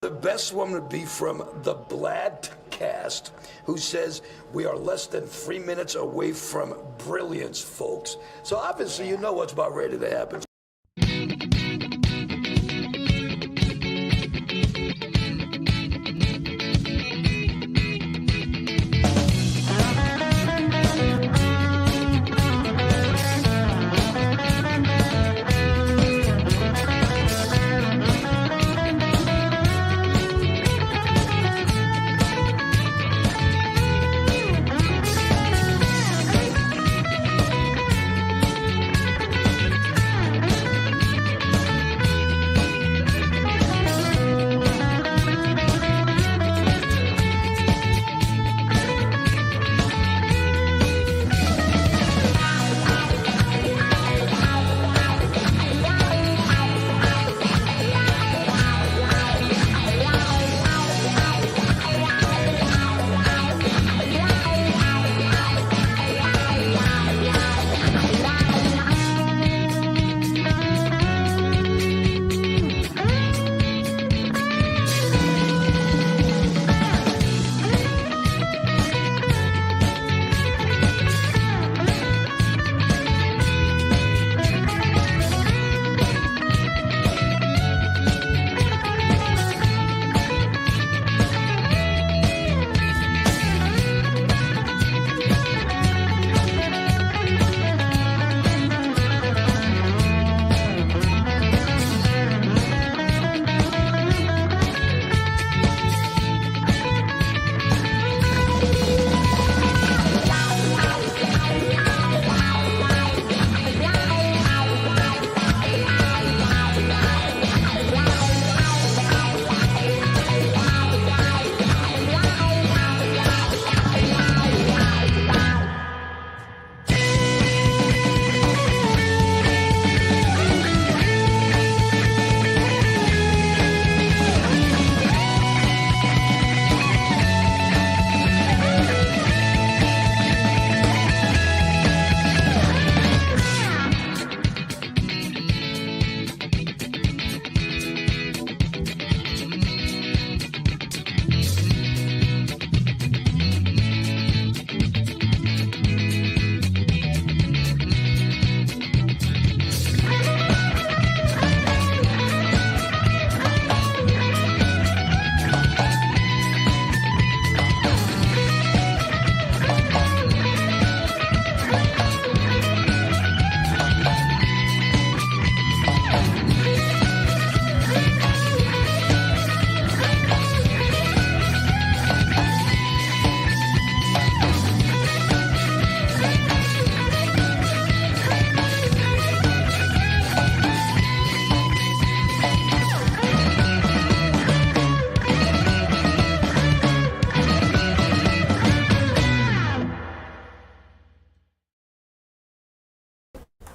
The best one would be from the Bladt cast, who says, we are less than 3 minutes away from brilliance, folks. So obviously you know what's about ready to happen.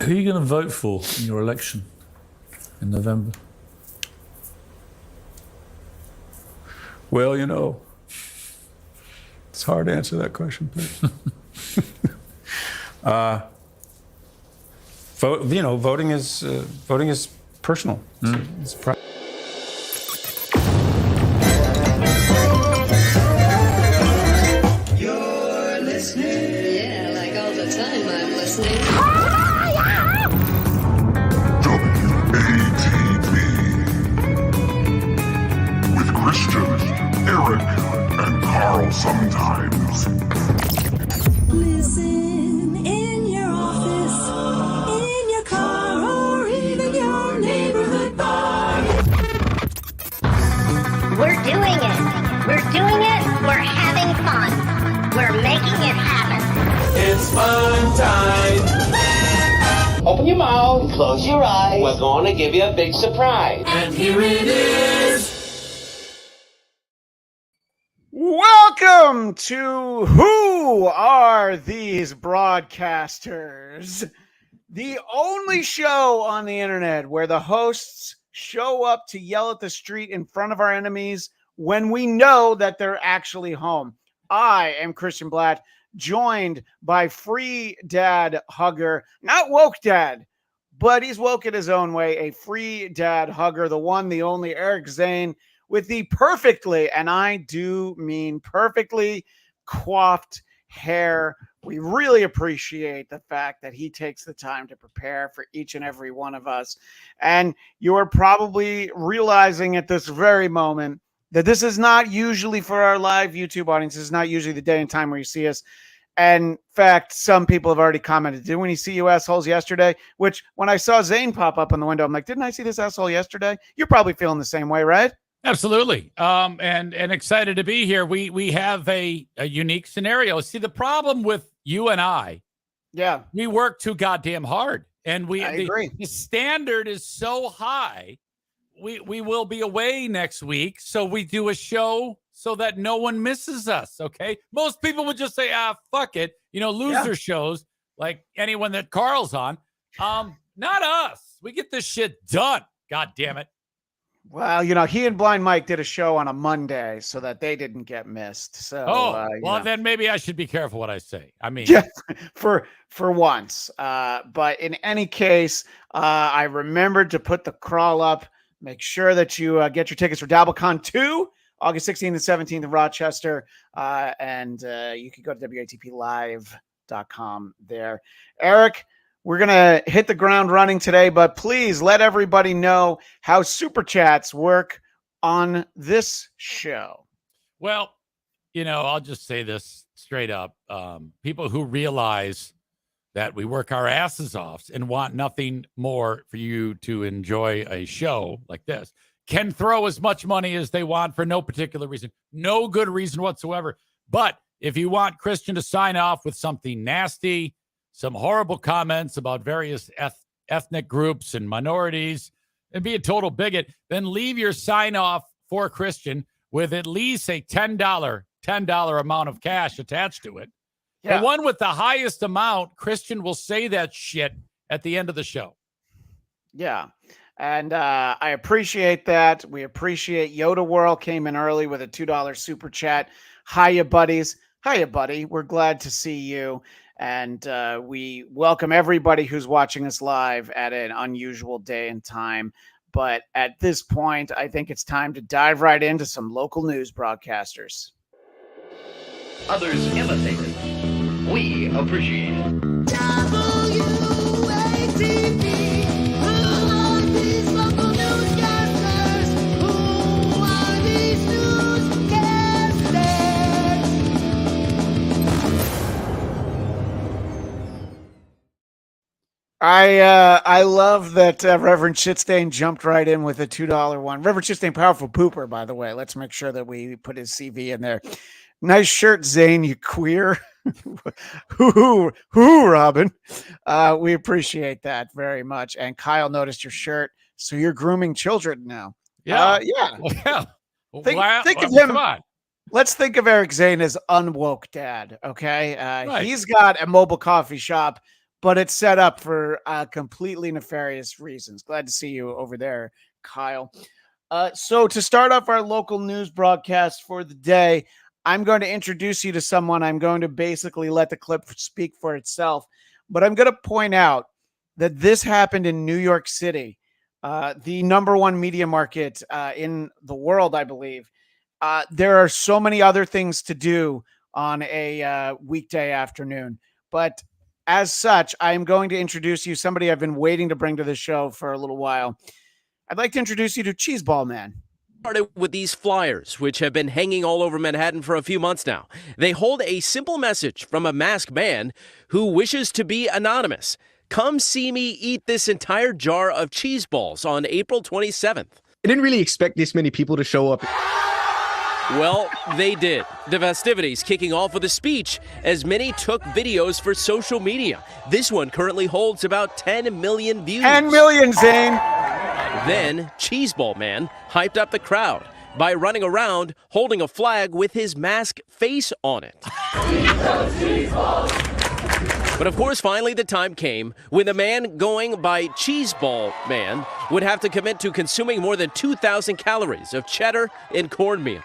Who are you going to vote for in your election in November? Well, you know, it's hard to answer that question, please. Voting is personal. It's You're listening. Yeah, like all the time I'm listening. WATP with Christian, Eric, and Carl sometimes. Listen in your office, in your car, or even your neighborhood bar. We're doing it. We're doing it. We're having fun. We're making it happen. It's fun time. Open your mouth, close your eyes. We're going to give you a big surprise. And here it is. Welcome to Who Are These Broadcasters? The only show on the internet where the hosts show up to yell at the street in front of our enemies when we know that they're actually home. I am Christian Bladt, joined by free dad hugger, not woke dad, but he's woke in his own way, a free dad hugger, the one, the only Eric Zane. with the perfectly, and I do mean perfectly, coiffed hair. We really appreciate the fact that he takes the time to prepare for each and every one of us. And you're probably realizing at this very moment that this is not usually for our live YouTube audience. This is not usually the day and time where you see us. And in fact, some people have already commented, didn't we see you assholes yesterday? Which when I saw Zane pop up on the window, I'm like, didn't I see this asshole yesterday? You're probably feeling the same way, right? Absolutely. And excited to be here. We have a unique scenario. See, the problem with you and I, we work too goddamn hard. And I agree. The standard is so high. We will be away next week. So we do a show so that no one misses us. Okay. Most people would just say, fuck it. Loser shows like anyone that Carl's on. Not us. We get this shit done. God damn it. Well, he and Blind Mike did a show on a Monday so that they didn't get missed. So, then maybe I should be careful what I say. I mean, for once. But in any case, I remembered to put the crawl up. Make sure that you get your tickets for DabbleCon 2, August 16th and 17th in Rochester. And you can go to WATPlive.com there. Eric, we're going to hit the ground running today, but please let everybody know how Super Chats work on this show. Well, I'll just say this straight up. People who realize that we work our asses off and want nothing more for you to enjoy a show like this can throw as much money as they want for no particular reason, no good reason whatsoever. But if you want Christian to sign off with something nasty, some horrible comments about various ethnic groups and minorities, and be a total bigot, then leave your sign off for Christian with at least a $10 amount of cash attached to it. Yeah. The one with the highest amount, Christian will say that shit at the end of the show. Yeah. And I appreciate that. We appreciate Yoda World came in early with a $2 super chat. Hiya, buddies. Hiya, buddy. We're glad to see you. And we welcome everybody who's watching us live at an unusual day and time. But at this point, I think it's time to dive right into some local news broadcasters. Others imitate it. We appreciate it. I love that Reverend Shitstain jumped right in with a $2 one. Reverend Shitstain, powerful pooper, by the way. Let's make sure that we put his CV in there. Nice shirt, Zane, you queer. Hoo, Robin. We appreciate that very much. And Kyle noticed your shirt, so you're grooming children now. Yeah. Think of him. Come on. Let's think of Eric Zane as unwoke dad, okay? Right. He's got a mobile coffee shop, but it's set up for completely nefarious reasons. Glad to see you over there, Kyle. So to start off our local news broadcast for the day, I'm going to introduce you to someone. I'm going to basically let the clip speak for itself, but I'm going to point out that this happened in New York City, the number one media market in the world, I believe. There are so many other things to do on a weekday afternoon, but as such, I'm going to introduce you somebody I've been waiting to bring to the show for a little while. I'd like to introduce you to Cheeseball Man. Started with these flyers, which have been hanging all over Manhattan for a few months now. They hold a simple message from a masked man who wishes to be anonymous. Come see me eat this entire jar of cheese balls on April 27th. I didn't really expect this many people to show up. Well, they did. The festivities kicking off with a speech as many took videos for social media. This one currently holds about 10 million views. 10 million, Zane! Then, Cheeseball Man hyped up the crowd by running around holding a flag with his mask face on it. But of course, finally the time came when the man going by Cheeseball Man would have to commit to consuming more than 2,000 calories of cheddar and cornmeal.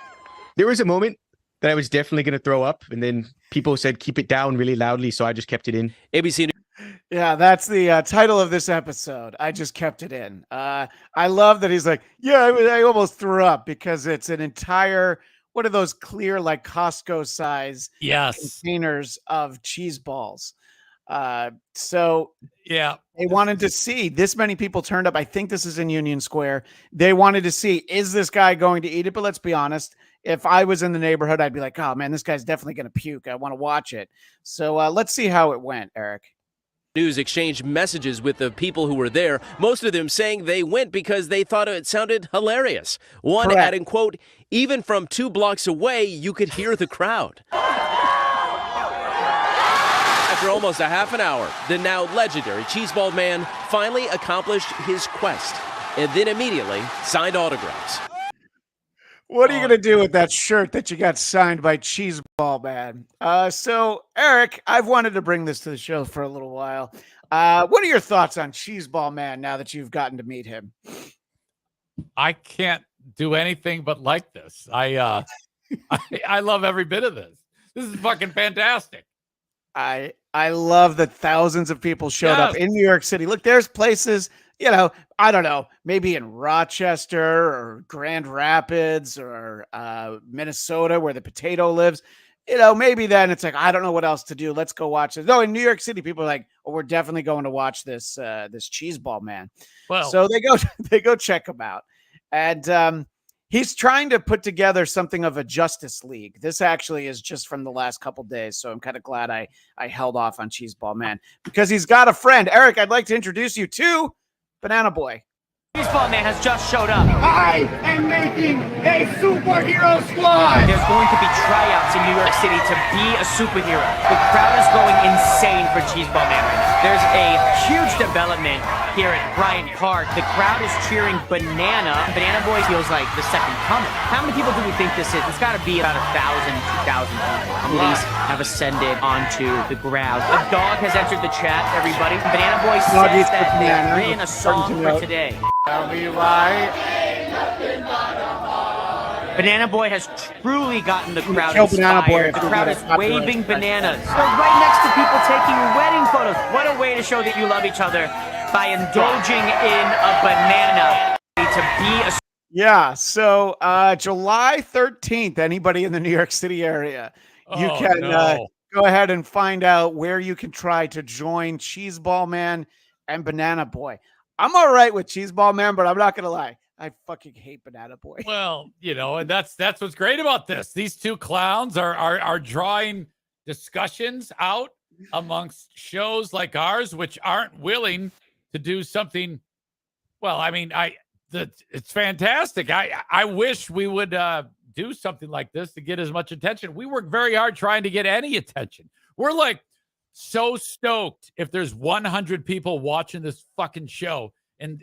There was a moment that I was definitely going to throw up, and then people said, keep it down really loudly, so I just kept it in. ABC News. Yeah, that's the title of this episode. I just kept it in. I love that he's like, yeah, I almost threw up because it's an entire, what are those clear, like Costco size Yes. containers of cheese balls. So Yeah. they wanted to see this many people turned up. I think this is in Union Square. They wanted to see, is this guy going to eat it? But let's be honest. If I was in the neighborhood, I'd be like, oh man, this guy's definitely going to puke. I want to watch it. So let's see how it went, Eric. News exchanged messages with the people who were there, most of them saying they went because they thought it sounded hilarious. One Correct. adding, quote, even from 2 blocks away, you could hear the crowd. After almost a half an hour, the now legendary Cheeseball man finally accomplished his quest and then immediately signed autographs. What are you going to do with that shirt that you got signed by Cheeseball Man? So, Eric, I've wanted to bring this to the show for a little while. What are your thoughts on Cheeseball Man now that you've gotten to meet him? I can't do anything but like this. I love every bit of this. This is fucking fantastic. I love that thousands of people showed up in New York City. Look, there's places, I don't know, maybe in Rochester or Grand Rapids or Minnesota where the potato lives. Maybe then it's like, I don't know what else to do. Let's go watch it. No, in New York City, people are like, oh, we're definitely going to watch this Cheeseball Man. Well, so they go check him out. And he's trying to put together something of a Justice League. This actually is just from the last couple days, so I'm kind of glad I held off on Cheeseball Man because he's got a friend. Eric, I'd like to introduce you to Banana Boy. Cheeseball Man has just showed up. I am making a superhero squad! There's going to be tryouts in New York City to be a superhero. The crowd is going insane for Cheeseball Man right now. There's a huge development here at Bryant Park. The crowd is cheering Banana. Banana Boy feels like the second coming. How many people do we think this is? It's got to be about 1,000, 2,000 people. Police have ascended onto the ground. A dog has entered the chat, everybody. Banana Boy says that they've written a song for today. Tell me why. Banana Boy has truly gotten the crowd kill Banana Boy inspired. if The we crowd get is a copyright waving strike. bananas. They're right next to people taking wedding photos. What a way to show that you love each other by indulging in a banana. To be a Yeah, so July 13th, anybody in the New York City area, you can go ahead and find out where you can try to join Cheeseball Man and Banana Boy. I'm all right with Cheeseball Man, but I'm not going to lie. I fucking hate Banana Boy. Well, and that's what's great about this. These two clowns are drawing discussions out amongst shows like ours, which aren't willing to do something. Well, I mean, it's fantastic. I wish we would do something like this to get as much attention. We work very hard trying to get any attention. We're like so stoked if there's 100 people watching this fucking show. And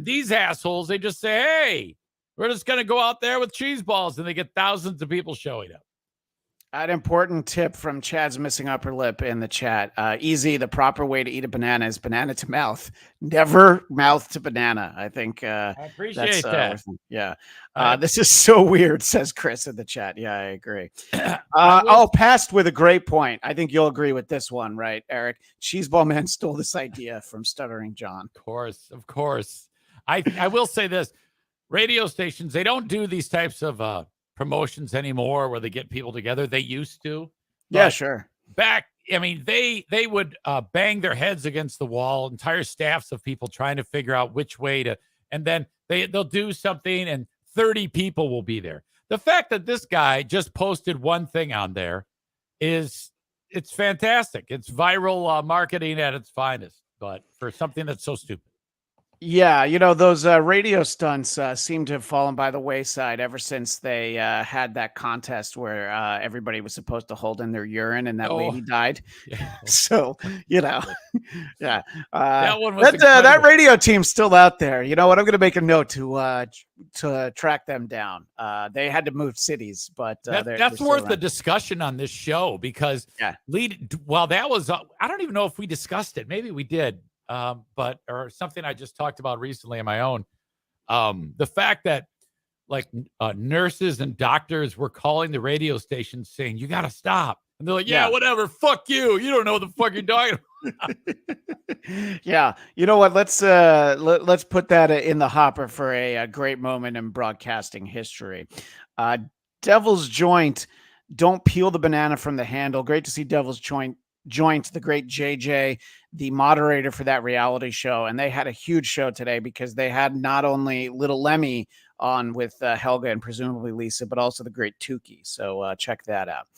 these assholes, they just say, hey, we're just going to go out there with cheese balls. And they get thousands of people showing up. An important tip from Chad's missing upper lip in the chat. Easy, the proper way to eat a banana is banana to mouth. Never mouth to banana. I think I appreciate that. Yeah. This is so weird, says Chris in the chat. Yeah, I agree. Passed with a great point. I think you'll agree with this one, right, Eric? Cheeseball Man stole this idea from Stuttering John. Of course. I will say this. Radio stations, they don't do these types of promotions anymore where they get people together. They used to. Yeah, sure. Back, I mean, they would bang their heads against the wall, entire staffs of people trying to figure out which way to, and then they'll do something and 30 people will be there. The fact that this guy just posted one thing on there it's fantastic. It's viral marketing at its finest, but for something that's so stupid. Yeah, those radio stunts seem to have fallen by the wayside ever since they had that contest where everybody was supposed to hold in their urine and that lady died. Yeah. So, yeah. That one was that radio team's still out there. You know what? I'm going to make a note to track them down. They had to move cities, but that's worth the discussion on this show because that was I don't even know if we discussed it. Maybe we did. Or something I just talked about recently on my own. The fact that nurses and doctors were calling the radio station saying, you got to stop. And they're like, yeah, whatever. Fuck you. You don't know what the fuck you're talking about. Yeah. You know what? Let's put that in the hopper for a great moment in broadcasting history. Devil's Joint, don't peel the banana from the handle. Great to see Devil's Joint, the great JJ, the moderator for that reality show. And they had a huge show today because they had not only Little Lemmy on with Helga and presumably Lisa, but also the great Tukey. So check that out.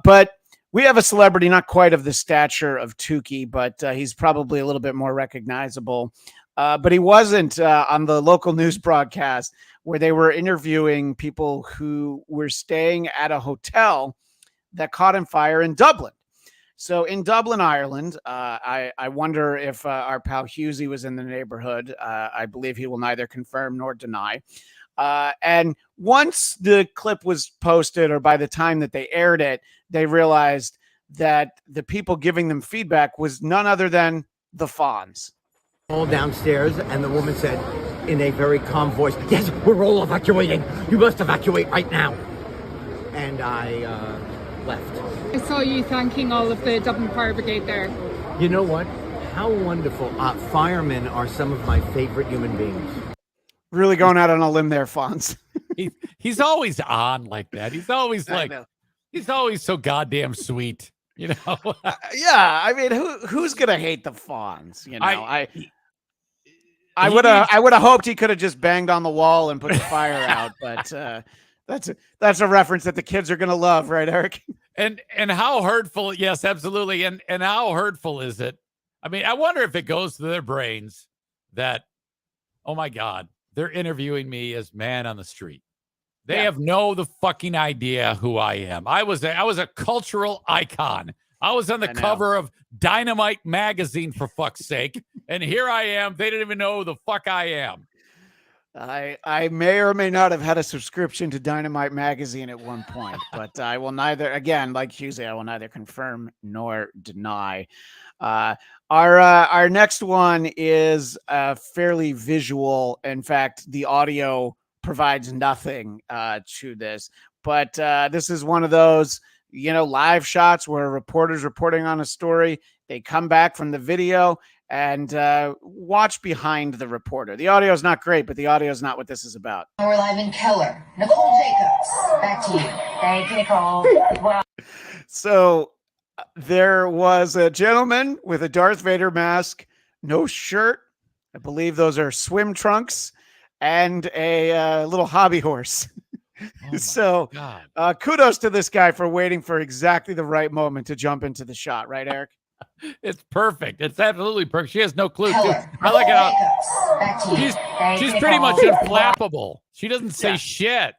But we have a celebrity, not quite of the stature of Tukey, but he's probably a little bit more recognizable. But he wasn't on the local news broadcast where they were interviewing people who were staying at a hotel that caught on fire in Dublin. So in Dublin, Ireland, I wonder if our pal Husey was in the neighborhood. I believe he will neither confirm nor deny. And once the clip was posted, or by the time that they aired it, they realized that the people giving them feedback was none other than the Fonz. All downstairs, and the woman said in a very calm voice, yes, we're all evacuating. You must evacuate right now. And I left. I saw you thanking all of the Dublin Fire Brigade there. You know what? How wonderful. Firemen are some of my favorite human beings. Really going out on a limb there, Fonz. He's always on like that. He's always he's always so goddamn sweet, you know? Yeah, I mean, who's gonna hate the Fonz? You know, I would have hoped he could have just banged on the wall and put the fire out, but that's a reference that the kids are gonna love, right, Eric? And how hurtful? Yes, absolutely. And how hurtful is it? I mean, I wonder if it goes to their brains that, oh my God, they're interviewing me as man on the street. They have the fucking idea who I am. I was a cultural icon. I was on the cover of Dynamite magazine, for fuck's sake. And here I am. They didn't even know who the fuck I am. I may or may not have had a subscription to Dynamite magazine at one point, but I will neither, again, like Husey, I will neither confirm nor deny. Our next one is fairly visual. In fact, the audio provides nothing to this, but this is one of those, live shots where a reporter's reporting on a story. They come back from the video and watch behind the reporter. The audio is not great, but the audio is not what this is about. We're live in Keller. Nicole Jacobs, back to you. Thank you, Nicole. Well, so there was a gentleman with a Darth Vader mask, no shirt. I believe those are swim trunks, and a little hobby horse. So kudos to this guy for waiting for exactly the right moment to jump into the shot. Right, Eric? It's perfect. It's absolutely perfect. She has no clue. Too. I like it how she's pretty much unflappable. She doesn't say shit.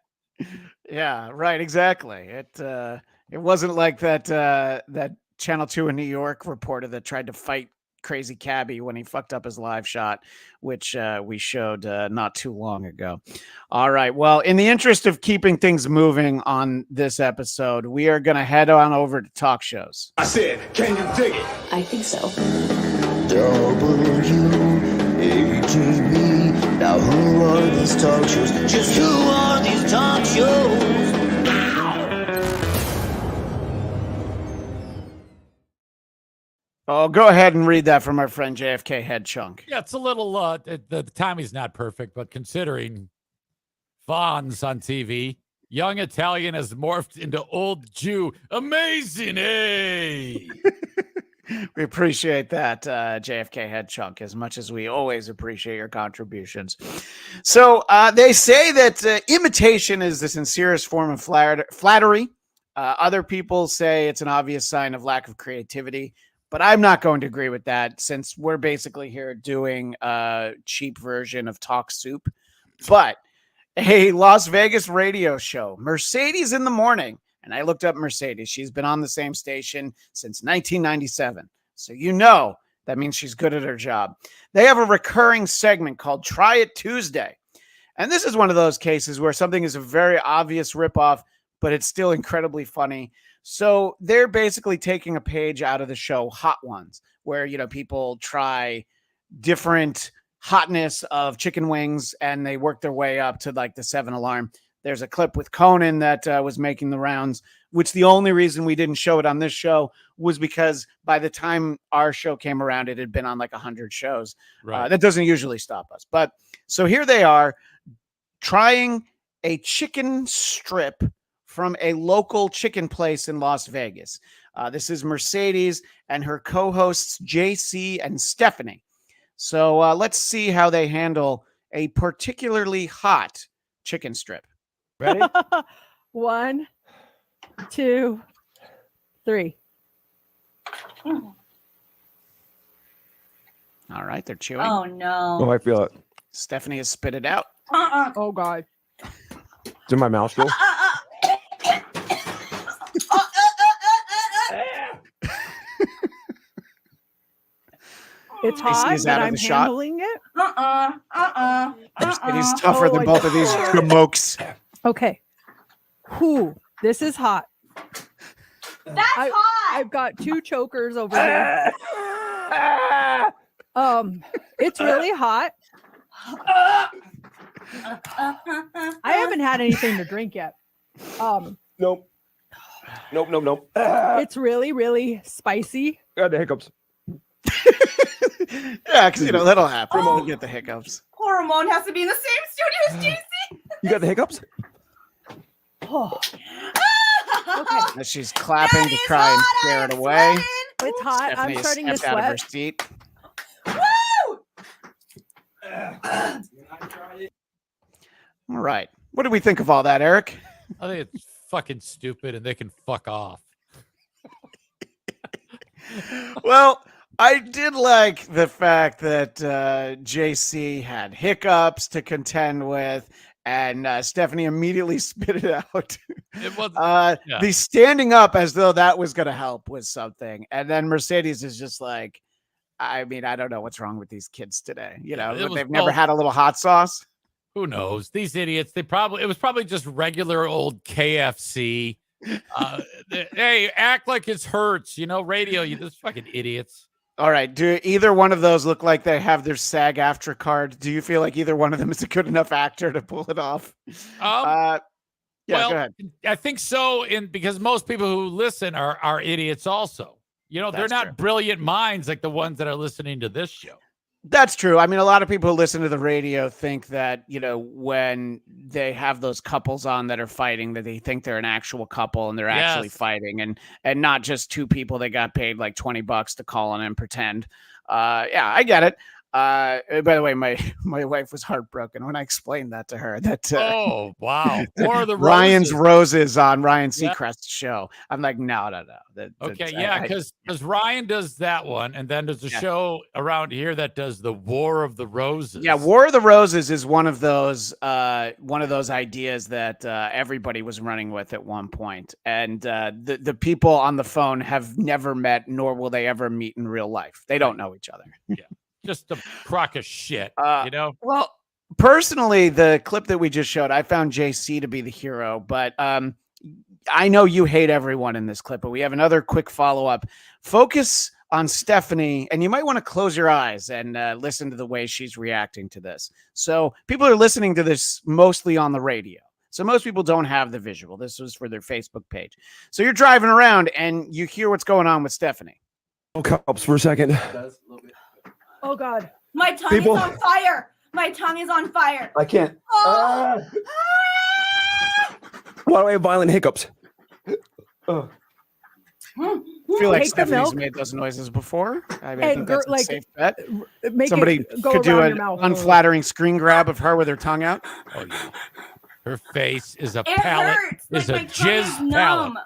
Yeah, right. Exactly. It wasn't like that Channel 2 in New York reporter that tried to fight Crazy Cabby when he fucked up his live shot, which we showed not too long ago. All right. Well, in the interest of keeping things moving on this episode, we are going to head on over to talk shows. I said, can you dig it? I think so. WATV. Now who are these talk shows? Just who are these talk shows? Oh, go ahead and read that from our friend JFK Head Chunk. Yeah, it's a little, the timing's not perfect, but considering Fonz on TV, young Italian has morphed into old Jew. Amazing, hey! We appreciate that, JFK Head Chunk, as much as we always appreciate your contributions. So they say that imitation is the sincerest form of flattery. Other people say it's an obvious sign of lack of creativity. But I'm not going to agree with that, since we're basically here doing a cheap version of Talk Soup. But a Las Vegas radio show, Mercedes in the Morning. And I looked up Mercedes. She's been on the same station since 1997. So that means she's good at her job. They have a recurring segment called Try It Tuesday. And this is one of those cases where something is a very obvious ripoff, but it's still incredibly funny. So they're basically taking a page out of the show Hot Ones, where, people try different hotness of chicken wings and they work their way up to like the 7 alarm. There's a clip with Conan that was making the rounds which the only reason we didn't show it on this show was because by the time our show came around, it had been on like 100 shows. Right. That doesn't usually stop us. But so here they are trying a chicken strip from a local chicken place in Las Vegas. This is Mercedes and her co-hosts JC and Stephanie. So let's see how they handle a particularly hot chicken strip. Ready? 1, 2, 3. All right, they're chewing. Oh no. Oh, I feel it. Stephanie has spit it out. Oh God. It's in my mouth still. It's hot, is but out of I'm the shot. handling it. It is tougher than both of these smokes. Okay. Whew, this is hot. That's hot. I've got 2 chokers over here. It's really hot. I haven't had anything to drink yet. Nope. It's really, really spicy. Got the hiccups. Yeah, because that'll happen. We'll get the hiccups. Poor Ramon has to be in the same studio as JC. You got the hiccups? Oh. Okay. As she's clapping to try and scare it away. It's hot. Stephanie I'm is starting to stepped out of her sweat. seat. All right. What do we think of all that, Eric? I think it's fucking stupid, and they can fuck off. Well, I did like the fact that JC had hiccups to contend with, and Stephanie immediately spit it out. It was The standing up as though that was going to help was something. And then Mercedes is just like, I mean, I don't know what's wrong with these kids today. They've never had a little hot sauce. Who knows? These idiots, it was probably just regular old KFC. Hey, act like it hurts, radio, you just fucking idiots. All right. Do either one of those look like they have their SAG-AFTRA card? Do you feel like either one of them is a good enough actor to pull it off? Yeah, well, go ahead. I think so, because most people who listen are idiots also. They're That's not true. brilliant minds like the ones that are listening to this show. That's true. I mean, a lot of people who listen to the radio think that, when they have those couples on that are fighting, that they think they're an actual couple and they're actually fighting and not just 2 people that got paid like $20 to call in and pretend. Yeah, I get it. By the way, my wife was heartbroken when I explained that to her. That oh wow, more of the Ryan's roses. Roses on Ryan Seacrest's show. I'm like, no. Okay, because Ryan does that one, and then there's a show around here that does the War of the Roses. Yeah, War of the Roses is one of those ideas that everybody was running with at one point, and the people on the phone have never met, nor will they ever meet in real life. They don't know each other. Yeah. Just a crock of shit, Well, personally, the clip that we just showed, I found JC to be the hero, but I know you hate everyone in this clip, but we have another quick follow-up. Focus on Stephanie, and you might want to close your eyes and listen to the way she's reacting to this. So people are listening to this mostly on the radio. So most people don't have the visual. This was for their Facebook page. So you're driving around and you hear what's going on with Stephanie. Cups for a second. Oh God. My tongue is on fire. My tongue is on fire. I can't. Oh. Why do I have violent hiccups? I feel like Stephanie's made those noises before. I mean, I think that's a safe bet. Somebody could do an unflattering screen grab of her with her tongue out. Oh, yeah. Her face is a It palette. hurts. Is Like, a my tongue is jizz palette. numb.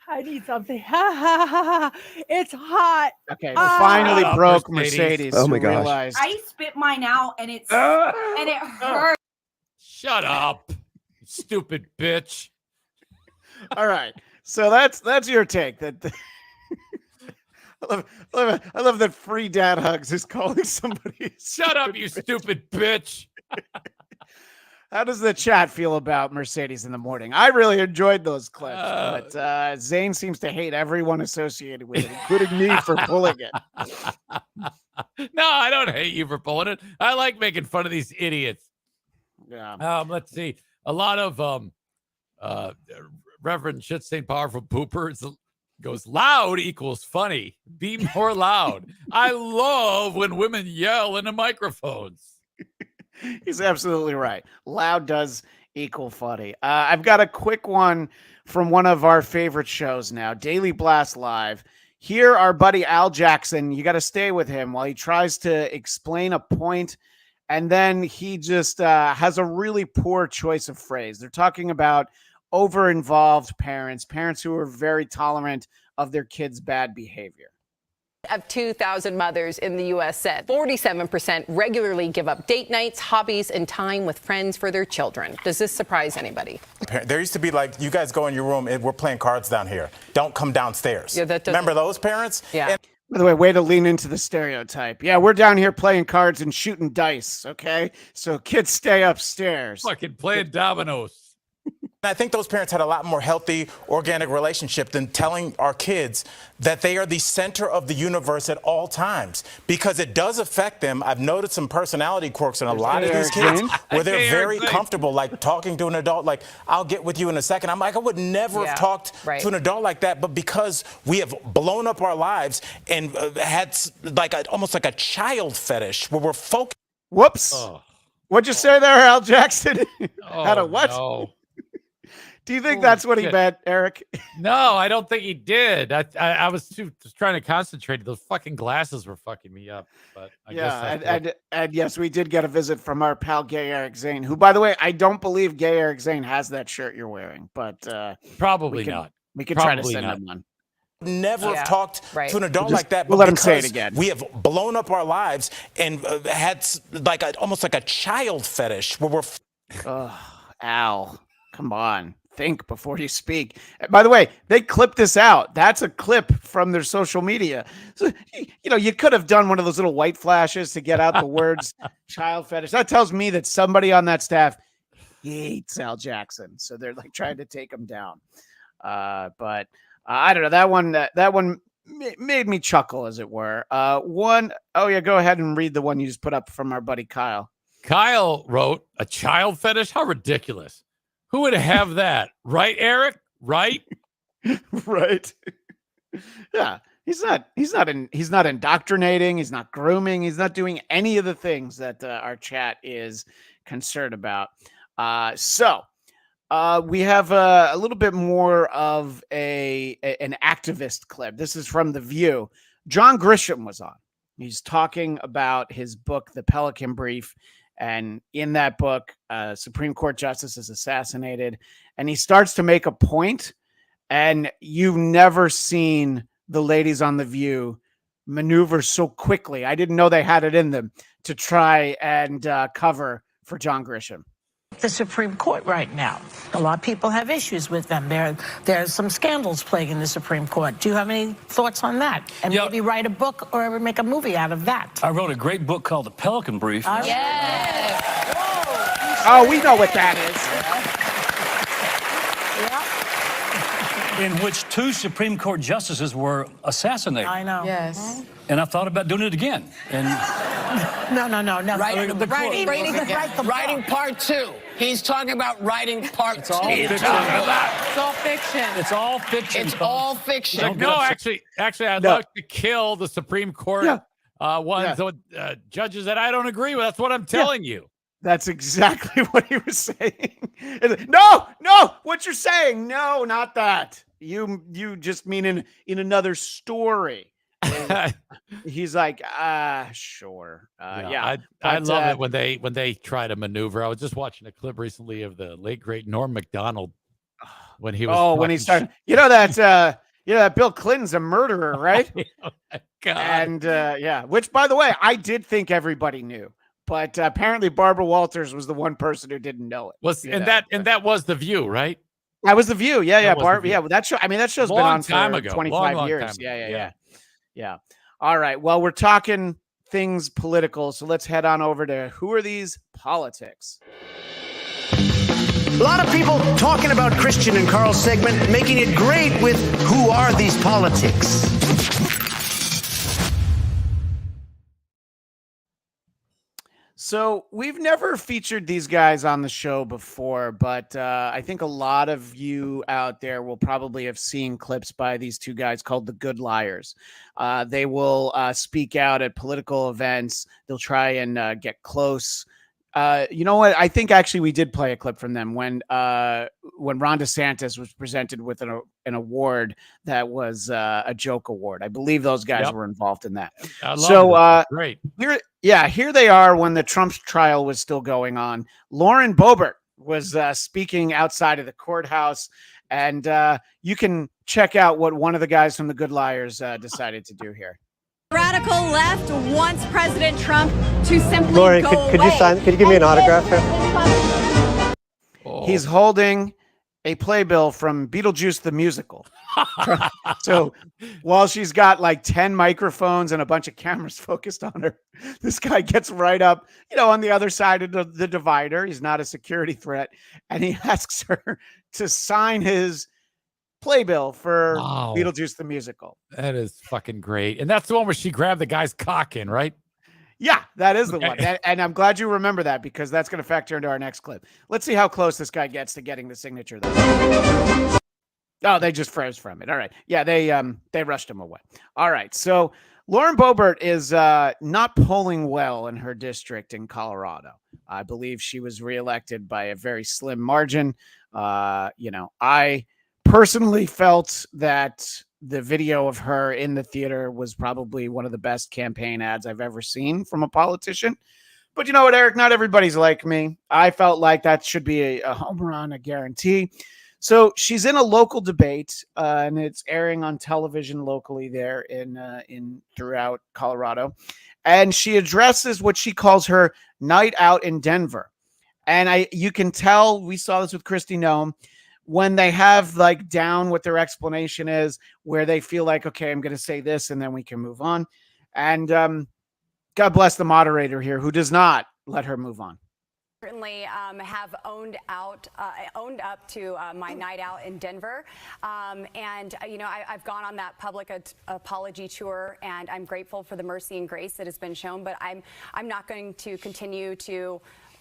I need something. Ha ha ha ha. It's hot. Okay, finally broke Mercedes. Oh my gosh. Realized. I spit mine out and it hurts. Shut up, you stupid bitch. All right, so that's your take. That I love that Free Dad Hugs is calling somebody. Shut up, you stupid bitch. How does the chat feel about Mercedes in the morning? I really enjoyed those clips, but Zane seems to hate everyone associated with it, including me for pulling it. No, I don't hate you for pulling it. I like making fun of these idiots. Yeah. Let's see. A lot of Reverend Shitstain Powerful Pooper goes, loud equals funny. Be more loud. I love when women yell into microphones. He's absolutely right. Loud does equal funny. I've got a quick one from one of our favorite shows now, Daily Blast Live. Here, our buddy Al Jackson, you got to stay with him while he tries to explain a point, and then he just has a really poor choice of phrase. They're talking about over-involved parents who are very tolerant of their kids' bad behavior. Of 2,000 mothers in the U.S. said 47% regularly give up date nights, hobbies, and time with friends for their children. Does this surprise anybody? There used to be like, you guys go in your room and we're playing cards down here. Don't come downstairs. Yeah, that Remember those parents? Yeah. By the way to lean into the stereotype. Yeah, we're down here playing cards and shooting dice, okay? So kids stay upstairs. Fucking playing dominoes. I think those parents had a lot more healthy, organic relationship than telling our kids that they are the center of the universe at all times, because it does affect them. I've noticed some personality quirks in a lot of these kids where they're very comfortable, like talking to an adult, like, I'll get with you in a second. I'm like, I would never have talked to an adult like that, but because we have blown up our lives and had like almost like a child fetish where we're focused. Whoops. What'd you say there, Al Jackson? Had a what? No. Do you think that's what he meant, Eric? No, I don't think he did. I was just trying to concentrate. Those fucking glasses were fucking me up. But I guess and yes, we did get a visit from our pal Gay Eric Zane, who, by the way, I don't believe Gay Eric Zane has that shirt you're wearing, but probably not. We could try to send him one. Never have talked to an adult like that. We'll let him say it again. We have blown up our lives and had like almost like a child fetish where we're. Al, come on. Think before you speak. By the way, they clipped this out. That's a clip from their social media. So, you could have done one of those little white flashes to get out the words child fetish. That tells me that somebody on that staff hates Al Jackson. So they're like trying to take him down. But I don't know. That one made me chuckle, as it were. Oh yeah, go ahead and read the one you just put up from our buddy Kyle. Kyle wrote a child fetish. How ridiculous. Who would have that? Right, Eric? Right? Right. Yeah. He's not indoctrinating. He's not grooming. He's not doing any of the things that our chat is concerned about. So we have a little bit more of an activist clip. This is from The View. John Grisham was on. He's talking about his book, The Pelican Brief. And in that book, Supreme Court justice is assassinated, and he starts to make a point, and you've never seen the ladies on The View maneuver so quickly. I didn't know they had it in them to try and cover for John Grisham. The Supreme Court right now. A lot of people have issues with them. There's some scandals plaguing the Supreme Court. Do you have any thoughts on that? And maybe write a book or make a movie out of that? I wrote a great book called The Pelican Brief. Yes. Oh, we know what that is. In which 2 Supreme Court justices were assassinated. I know. Yes. And I thought about doing it again. And no. Writing part 2. He's talking about writing part 2. It's all fiction. It's all fiction. It's all fiction. It's all fiction. No, actually, I'd like to kill the Supreme Court judges that I don't agree with. That's what I'm telling you. That's exactly what he was saying. No, what you're saying. No, not that. You just mean in another story. He's like, sure. I love it when they try to maneuver. I was just watching a clip recently of the late great Norm Macdonald when he was when he started. That Bill Clinton's a murderer, right? Oh my God. And which, by the way, I did think everybody knew, but apparently Barbara Walters was the one person who didn't know it. That was The View, right? That was The View. Yeah. Well, that show. I mean, that show's been on for 25 years. Yeah. All right. Well, we're talking things political, so let's head on over to Who Are These Politics? A lot of people talking about Christian and Carl's segment, making it great with Who Are These Politics? So we've never featured these guys on the show before, but I think a lot of you out there will probably have seen clips by these two guys called the Good Liars. They will speak out at political events. They'll try and get close. You know what? I think actually we did play a clip from them when Ron DeSantis was presented with an award that was a joke award. I believe those guys were involved in that. Great. Here they are when the Trump trial was still going on. Lauren Boebert was speaking outside of the courthouse, and you can check out what one of the guys from the Good Liars decided to do here. Radical left wants President Trump to simply Lauren, go could away. you sign? Could you give me an autograph here? He's holding a playbill from Beetlejuice the musical. So while she's got like 10 microphones and a bunch of cameras focused on her, this guy gets right up, on the other side of the divider. He's not a security threat. And he asks her to sign his playbill for Beetlejuice the musical. That is fucking great. And that's the one where she grabbed the guy's cock in, right? Yeah, that is the one. And I'm glad you remember that because that's going to factor into our next clip. Let's see how close this guy gets to getting the signature. Oh, they just froze from it. All right. Yeah, they rushed him away. All right. So Lauren Boebert is not polling well in her district in Colorado. I believe she was reelected by a very slim margin. I personally felt that the video of her in the theater was probably one of the best campaign ads I've ever seen from a politician. But you know what, Eric? Not everybody's like me. I felt like that should be a home run, a guarantee. So she's in a local debate, and it's airing on television locally there in throughout Colorado. And she addresses what she calls her night out in Denver. And you can tell, we saw this with Kristi Noem, when they have like down what their explanation is, where they feel like, okay, I'm going to say this and then we can move on. And God bless the moderator here who does not let her move on. Certainly have owned up to my night out in Denver. I've gone on that public apology tour, and I'm grateful for the mercy and grace that has been shown, but I'm not going to continue to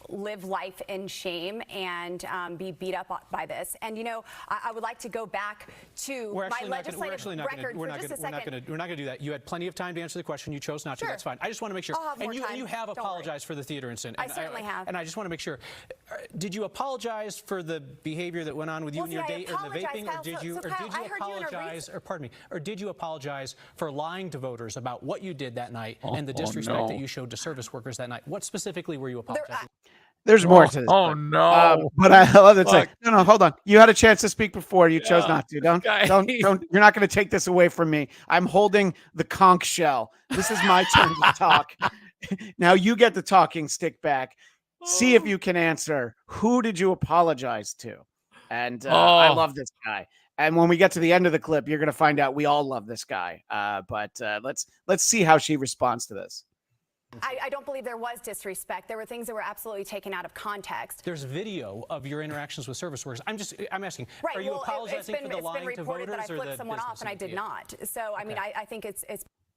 live life in shame and be beat up by this. And I would like to go back to my legislative record for just a second. We're not going to do that. You had plenty of time to answer the question. You chose not to. That's fine. I just want to make sure. And you have apologized for the theater incident. I certainly have. And I just want to make sure. Did you apologize for the behavior that went on with you and your date or the vaping, or did you apologize? Or pardon me. Or did you apologize for lying to voters about what you did that night and the disrespect that you showed to service workers that night? What specifically were you apologizing? There's more to this. Oh no! But I love it. Like, no, hold on. You had a chance to speak before. You chose not to. Don't. You're not going to take this away from me. I'm holding the conch shell. This is my turn to talk. Now you get the talking stick back. See if you can answer. Who did you apologize to? And I love this guy. And when we get to the end of the clip, you're going to find out we all love this guy. But let's see how she responds to this. I don't believe there was disrespect. There were things that were absolutely taken out of context. There's video of your interactions with service workers. I'm asking, right, are you apologizing for the lying to voters that I flipped someone off, and I did not. So, I mean, I think it's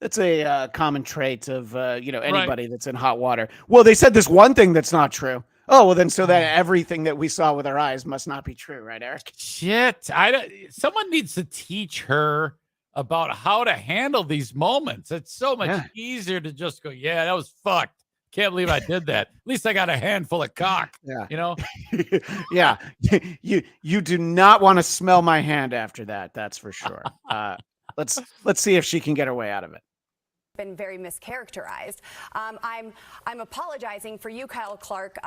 That's a common trait of, anybody that's in hot water. Well, they said this one thing that's not true. Oh, well, then so that everything that we saw with our eyes must not be true, right, Eric? Shit. Someone needs to teach her about how to handle these moments. It's so much easier to just go, yeah, that was fucked. Can't believe I did that. At least I got a handful of cock. Yeah. Yeah. You do not want to smell my hand after that. That's for sure. Let's see if she can get her way out of it. Been very mischaracterized. I'm apologizing for you, Kyle Clark,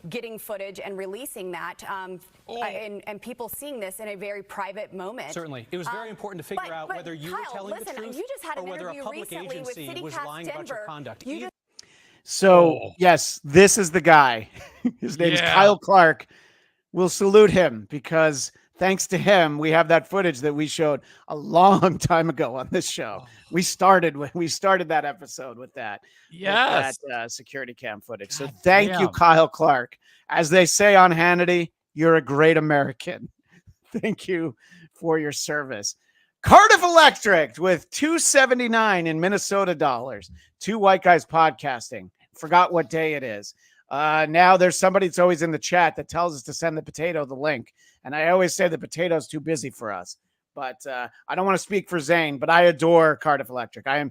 getting footage and releasing that, and people seeing this in a very private moment. Certainly, it was very important to figure out whether you were telling the truth you just had or an whether a interview public recently with agency City was Cast lying Denver. about your conduct. So yes, this is the guy. His name is Kyle Clark. We'll salute him because thanks to him, we have that footage that we showed a long time ago on this show. We started that episode with that. Yes. With that security cam footage. So thank you, Kyle Clark. As they say on Hannity, you're a great American. Thank you for your service. Cardiff Electric with $279 in Minnesota dollars. Two white guys podcasting. Forgot what day it is. Now there's somebody that's always in the chat that tells us to send the potato the link. And I always say the potato's too busy for us. But I don't want to speak for Zane, but I adore Cardiff Electric. I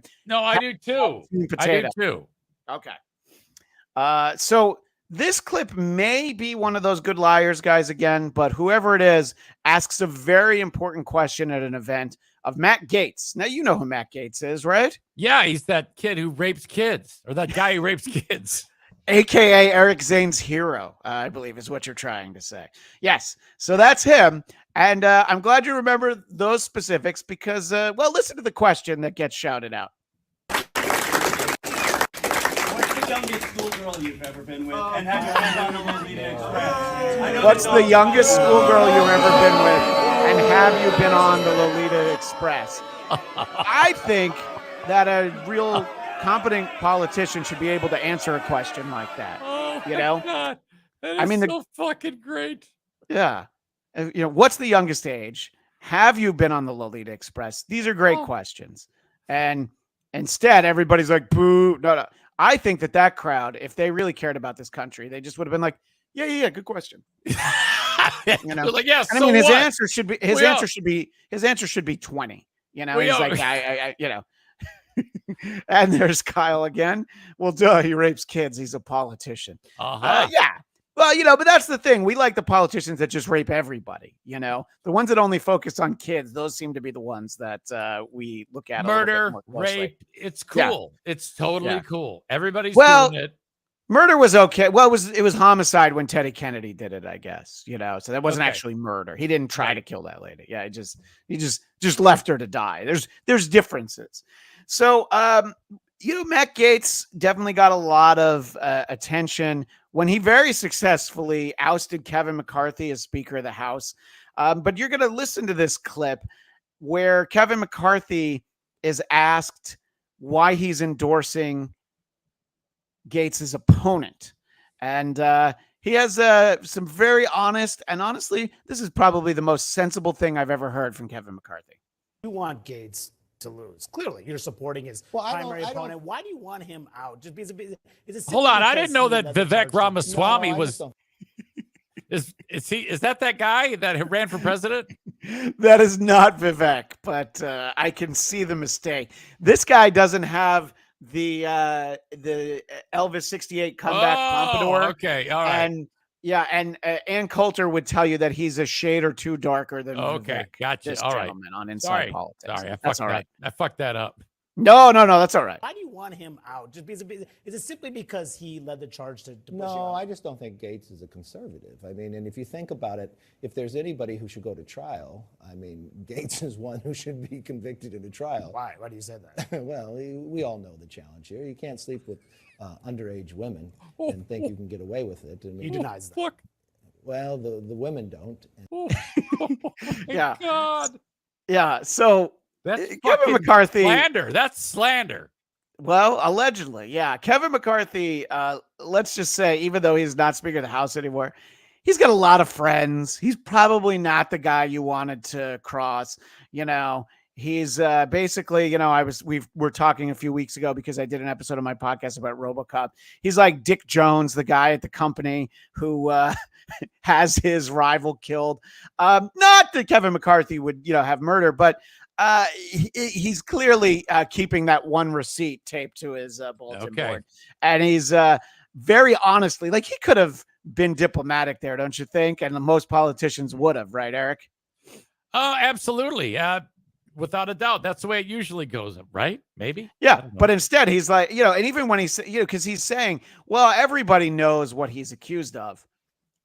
do too. Potato. I do too. Okay. So this clip may be one of those good liars guys again, but whoever it is asks a very important question at an event of Matt Gaetz. Now, you know who Matt Gaetz is, right? Yeah, he's that kid who rapes kids, or that guy who rapes kids. AKA Eric Zane's hero, I believe is what you're trying to say. Yes. So that's him. And I'm glad you remember those specifics because, well, listen to the question that gets shouted out. What's the youngest schoolgirl you've ever been with? And have you been on the Lolita Express? What's the youngest schoolgirl you've ever been with? And have you been on the Lolita Express? I think that a real competent politician should be able to answer a question like that. Oh, you know? God. That is so fucking great. Yeah. You know, what's the youngest age? Have you been on the Lolita Express? These are great questions. And instead, everybody's like, boo. No. I think that crowd, if they really cared about this country, they just would have been like, yeah, good question. You know, like, yes. I mean, his answer should be 20. You know, he's like, I you know. And there's Kyle again. Well, duh, he rapes kids. He's a politician. Yeah. Well, you know, but that's the thing. We like the politicians that just rape everybody. You know, the ones that only focus on kids. Those seem to be the ones that we look at. Murder, rape. It's cool. Yeah. It's totally cool. Everybody's doing it. Murder was okay. Well, it was homicide when Teddy Kennedy did it, I guess. You know, so that wasn't actually murder. He didn't try to kill that lady. Yeah, he just left her to die. There's differences. So, you know, Matt Gaetz definitely got a lot of attention when he very successfully ousted Kevin McCarthy as Speaker of the House. But you're going to listen to this clip where Kevin McCarthy is asked why he's endorsing Gaetz's opponent. And he has some very honest, and honestly, this is probably the most sensible thing I've ever heard from Kevin McCarthy. You want Gaetz to lose. Clearly, you're supporting his primary opponent. Why do you want him out? Just because is it Hold on, I didn't know that Vivek Ramaswamy was. Is that guy that ran for president? That is not Vivek, but I can see the mistake. This guy doesn't have the Elvis 68 comeback pompadour. Okay, all right. And yeah, and Ann Coulter would tell you that he's a shade or two darker than Vivek, gotcha. This all right, gentleman on Inside Politics. Sorry, that's all right. I fucked that up. No, that's all right. Why do you want him out? Just because, is it simply because he led the charge to push No, I just don't think Gaetz is a conservative. I mean, and if you think about it, if there's anybody who should go to trial, I mean, Gaetz is one who should be convicted in a trial. Why? Why do you say that? Well, we all know the challenge here. You can't sleep with underage women and think you can get away with it. I mean, he denies that. Look. Well, the women don't. Yeah. God. Yeah. So that's Kevin McCarthy. Slander. That's slander. Well, allegedly, yeah. Kevin McCarthy, let's just say, even though he's not Speaker of the House anymore, he's got a lot of friends. He's probably not the guy you wanted to cross. You know, he's basically, you know, we were talking a few weeks ago because I did an episode of my podcast about RoboCop. He's like Dick Jones, the guy at the company who has his rival killed. Not that Kevin McCarthy would, you know, have murder, but he's clearly keeping that one receipt taped to his bulletin board. And he's very honestly, like, he could have been diplomatic there, don't you think? And most politicians would have, right, Eric? Absolutely. Without a doubt. That's the way it usually goes, right? Maybe. Yeah. But instead, he's like, you know, and even when he's, you know, because he's saying, well, everybody knows what he's accused of.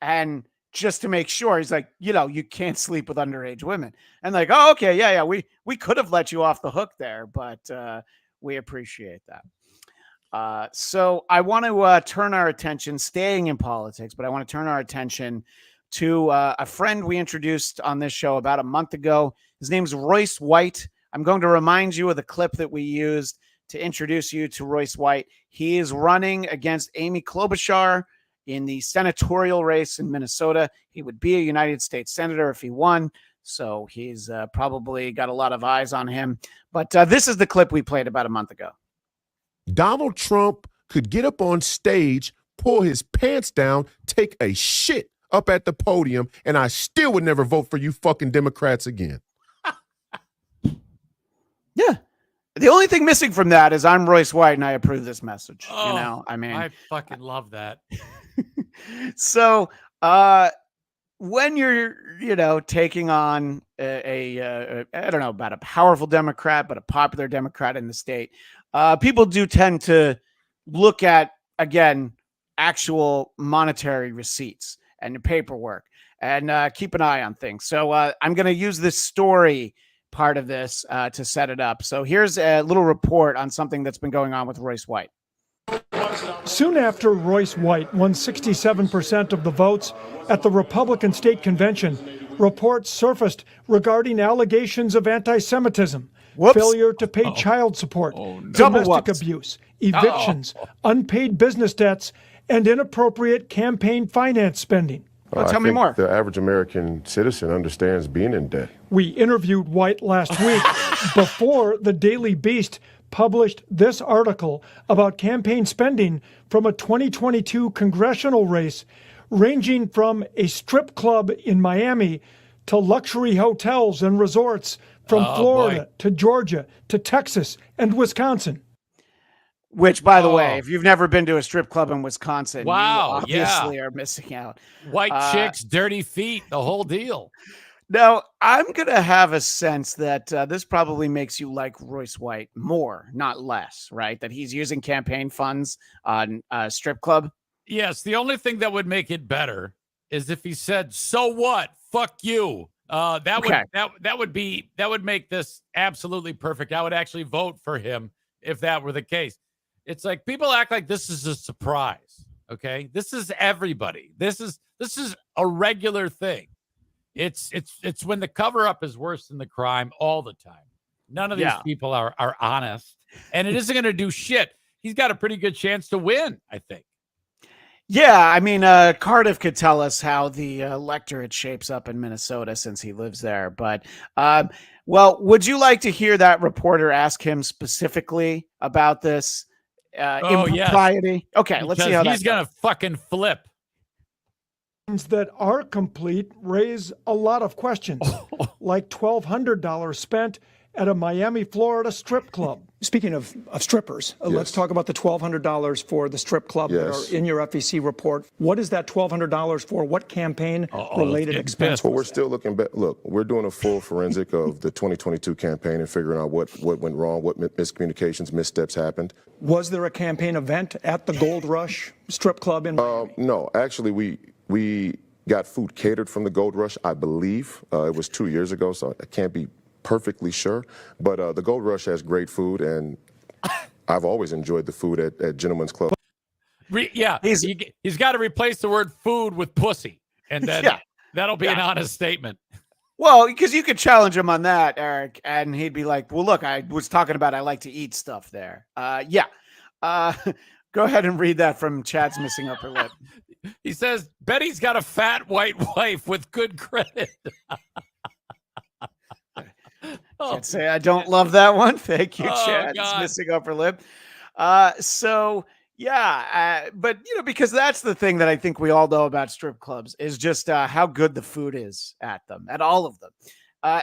And just to make sure, he's like, you know, you can't sleep with underage women. And like, oh, okay. Yeah. We could have let you off the hook there, but we appreciate that. So I want to turn our attention, staying in politics, but I want to turn our attention to a friend we introduced on this show about a month ago. His name's Royce White. I'm going to remind you of the clip that we used to introduce you to Royce White. He is running against Amy Klobuchar in the senatorial race in Minnesota. He would be a United States senator if he won. So he's probably got a lot of eyes on him. But this is the clip we played about a month ago. Donald Trump could get up on stage, pull his pants down, take a shit up at the podium, and I still would never vote for you fucking Democrats again. Yeah. The only thing missing from that is I'm Royce White and I approve this message. I fucking love that. So, when you're, taking on I don't know about a powerful Democrat, but a popular Democrat in the state, people do tend to look at, again, actual monetary receipts and the paperwork and keep an eye on things. So I'm going to use this story part of this to set it up. So here's a little report on something that's been going on with Royce White. Soon after Royce White won 67% of the votes at the Republican State Convention, reports surfaced regarding allegations of anti-Semitism, failure to pay child support, domestic abuse, evictions, unpaid business debts, and inappropriate campaign finance spending. Tell me more. The average American citizen understands being in debt. We interviewed White last week before the Daily Beast published this article about campaign spending from a 2022 congressional race, ranging from a strip club in Miami to luxury hotels and resorts from Florida to Georgia to Texas and Wisconsin. Which, by the way, if you've never been to a strip club in Wisconsin, you Wow, obviously are missing out. White chicks, dirty feet, the whole deal. Now, I'm going to have a sense that this probably makes you like Royce White more, not less, right? That he's using campaign funds on a strip club. Yes, the only thing that would make it better is if he said, "So what? Fuck you." That would make this absolutely perfect. I would actually vote for him if that were the case. It's like people act like this is a surprise. Okay, this is everybody. This is a regular thing. It's when the cover up is worse than the crime all the time. None of these people are honest, and it isn't going to do shit. He's got a pretty good chance to win, I think. Yeah, I mean, Cardiff could tell us how the electorate shapes up in Minnesota since he lives there. But, well, would you like to hear that reporter ask him specifically about this impropriety? Yes. Okay, let's see how he's going to fucking flip. That are complete raise a lot of questions, like $1,200 spent at a Miami, Florida strip club. Speaking of strippers, let's talk about the $1,200 for the strip club that are in your FEC report. What is that $1,200 for? What campaign-related expense? Well, we're still looking back. Look, we're doing a full forensic of the 2022 campaign and figuring out what went wrong, what miscommunications, missteps happened. Was there a campaign event at the Gold Rush strip club in Miami? No, actually, we got food catered from the Gold Rush, I believe. It was 2 years ago, so I can't be perfectly sure. But the Gold Rush has great food, and I've always enjoyed the food at Gentlemen's Club. He's got to replace the word food with pussy, and then that'll be an honest statement. Well, because you could challenge him on that, Eric, and he'd be like, well, look, I was talking about I like to eat stuff there. Go ahead and read that from Chad's missing upper lip. He says, Betty's got a fat white wife with good credit. Can't say I don't love that one. Thank you, Chad. It's missing upper lip. But, because that's the thing that I think we all know about strip clubs is just how good the food is at them, at all of them.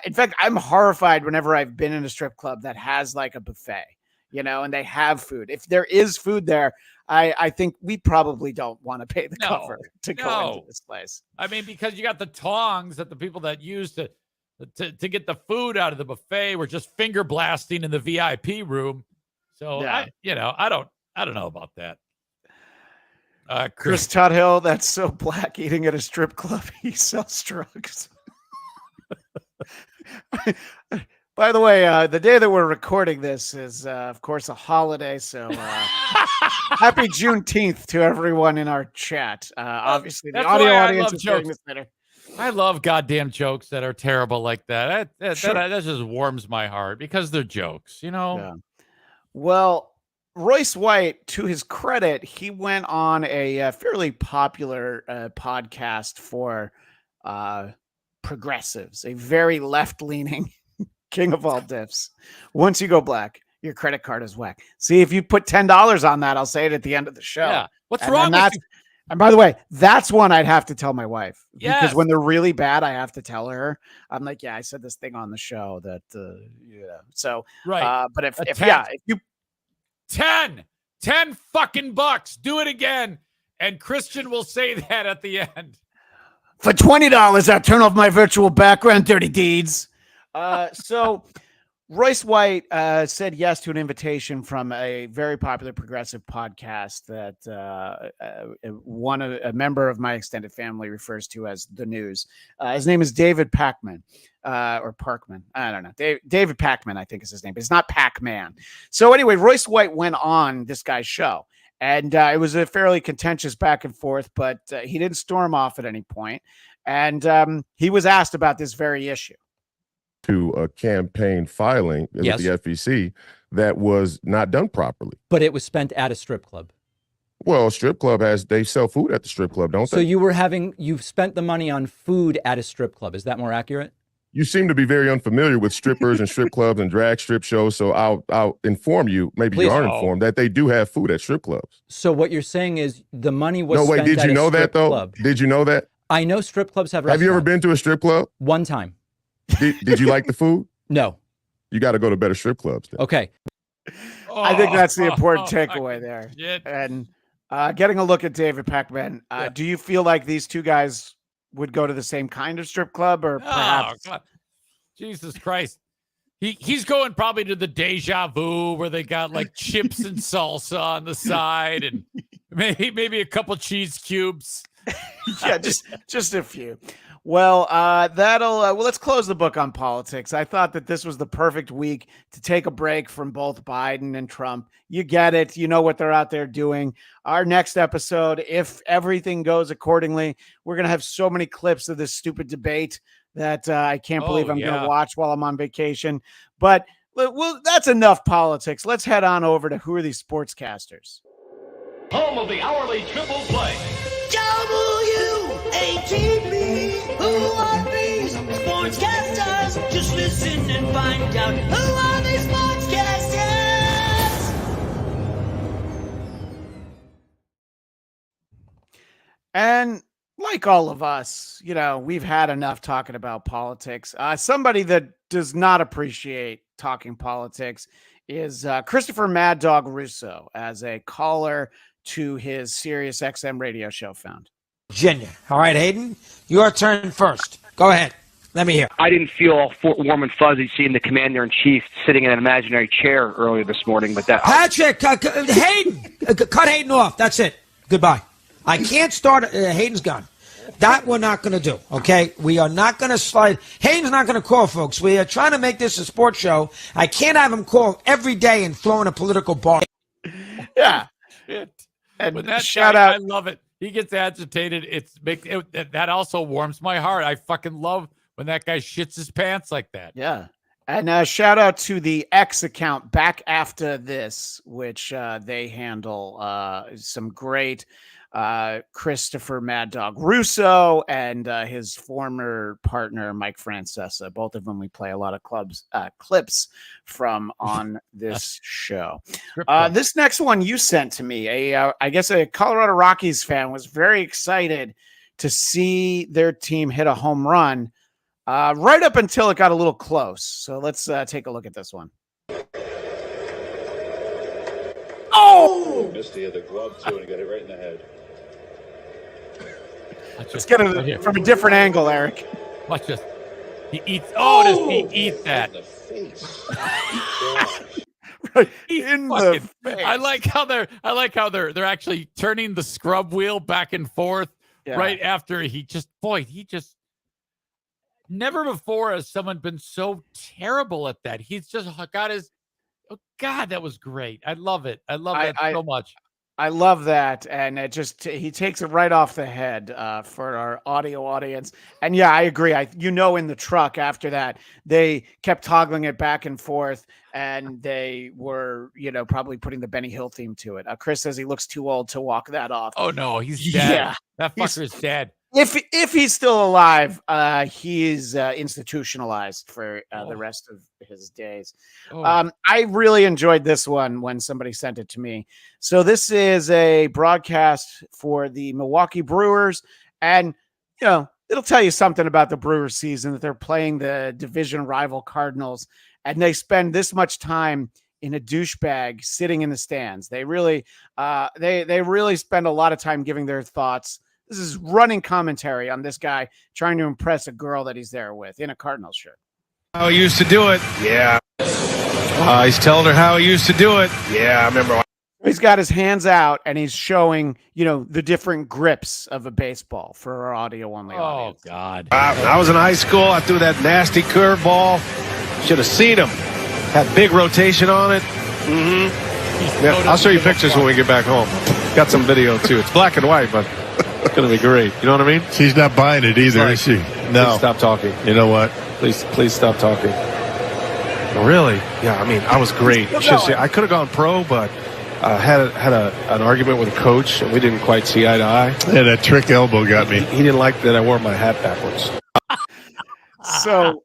In fact, I'm horrified whenever I've been in a strip club that has like a buffet, and they have food. If there is food there, I think we probably don't want to pay the cover to go into this place. I mean, because you got the tongs that the people that use to get the food out of the buffet were just finger blasting in the VIP room. So I don't know about that. Chris Tuthill, that's so black, eating at a strip club. He sells drugs. By the way, the day that we're recording this is, of course, a holiday. So happy Juneteenth to everyone in our chat. Obviously, the audio audience is hearing this later. I love goddamn jokes that are terrible like that. That just warms my heart because they're jokes, Yeah. Well, Royce White, to his credit, he went on a fairly popular podcast for progressives, a very left-leaning king of all diffs. Once You Go Black. your credit card is whack. See, if you put $10 on that, I'll say it at the end of the show. Yeah. What's And wrong then with you? And by the way, that's one I'd have to tell my wife because Yes. when they're really bad, I have to tell her. I'm like, yeah, I said this thing on the show that, so, Right. But if 10. if you 10 fucking bucks, do it again. And Christian will say that at the end. for $20, I'll turn off my virtual background, dirty deeds. So Royce White said yes to an invitation from a very popular progressive podcast that a member of my extended family refers to as The News. His name is David Pakman, or Parkman. I don't know. David Pakman, I think is his name, but it's not Pac-Man. So anyway, Royce White went on this guy's show. And it was a fairly contentious back and forth, but he didn't storm off at any point. And he was asked about this very issue. To a campaign filing with the FEC that was not done properly. But it was spent at a strip club. Well, strip club they sell food at the strip club, don't So they? you've spent the money on food at a strip club. Is that more accurate? You seem to be very unfamiliar with strippers and strip clubs and drag strip shows. So I'll inform you, maybe Please. you aren't informed, that they do have food at strip clubs. So what you're saying is the money was No, wait, spent did at you a know that strip though? club. Did you know that? I know strip clubs have Have you ever restaurants. been to a strip club? One time. Did you like the food? No. You got to go to better strip clubs then. Okay. I think that's the important takeaway there. Shit. And getting a look at David Pakman, do you feel like these two guys would go to the same kind of strip club or perhaps? God. Jesus Christ. He's going probably to the Deja Vu where they got like chips and salsa on the side and maybe a couple cheese cubes. Yeah, just a few. Well, let's close the book on politics. I thought that this was the perfect week to take a break from both Biden and Trump. You get it. You know what they're out there doing. Our next episode, if everything goes accordingly, we're going to have so many clips of this stupid debate that I can't believe I'm going to watch while I'm on vacation. But that's enough politics. Let's head on over to Who Are These Sportscasters? Home of the hourly triple play. WATB, who are these sportscasters? Just listen and find out who are these sportscasters? And like all of us, we've had enough talking about politics. Somebody that does not appreciate talking politics is Christopher Mad Dog Russo, as a caller to his Sirius XM radio show found. Virginia. All right, Hayden, your turn first. Go ahead. Let me hear. I didn't feel all warm and fuzzy seeing the commander-in-chief sitting in an imaginary chair earlier this morning, but that... Patrick, Hayden, cut Hayden off. That's it. Goodbye. I can't start. Hayden's gone. That we're not going to do, okay? We are not going to slide. Hayden's not going to call, folks. We are trying to make this a sports show. I can't have him call every day and throw in a political bar. Yeah. Shit. And when that shout guy, out. I love it. He gets agitated. That also warms my heart. I fucking love when that guy shits his pants like that. Yeah. And shout out to the X account Back After This, which they handle some great Christopher Mad Dog Russo and his former partner Mike Francesa. Both of them we play a lot of clips from on this show. This next one you sent to me, I guess a Colorado Rockies fan was very excited to see their team hit a home run right up until it got a little close. So let's take a look at this one. Oh! Missed the other glove too, and he got it right in the head. Let's get it from a different angle, Eric. Watch this. He eats. Oh, does he eat that? Right in the face. I like how they're actually turning the scrub wheel back and forth right after he just never before has someone been so terrible at that. He's just got his. Oh God, that was great. I love it. I love that so much. I love that, and he takes it right off the head for our audio audience. And yeah, I agree. In the truck after that, they kept toggling it back and forth, and they were, probably putting the Benny Hill theme to it. Chris says he looks too old to walk that off. Oh no, he's dead. Yeah, that fucker is dead. If he's still alive, he is institutionalized for the rest of his days. I really enjoyed this one when somebody sent it to me. So this is a broadcast for the Milwaukee Brewers, and it'll tell you something about the Brewers season that they're playing the division rival Cardinals, and they spend this much time in a douchebag sitting in the stands. They really they really spend a lot of time giving their thoughts. This is running commentary on this guy trying to impress a girl that he's there with in a Cardinals shirt. How he used to do it. Yeah. He's telling her how he used to do it. Yeah, I remember. He's got his hands out and he's showing, the different grips of a baseball for our audio only audience. Oh, God. I was in high school. I threw that nasty curveball. Should have seen him. Had big rotation on it. Mm-hmm. Yeah, I'll show you pictures when we get back home. Got some video, too. It's black and white, but it's going to be great. You know what I mean? She's not buying it either, is she? No. Please stop talking. You know what? Please stop talking. Really? Yeah, I mean, I was great. I could have gone pro, but had an argument with a coach, and we didn't quite see eye to eye. Yeah, that trick elbow got me. He didn't like that I wore my hat backwards. So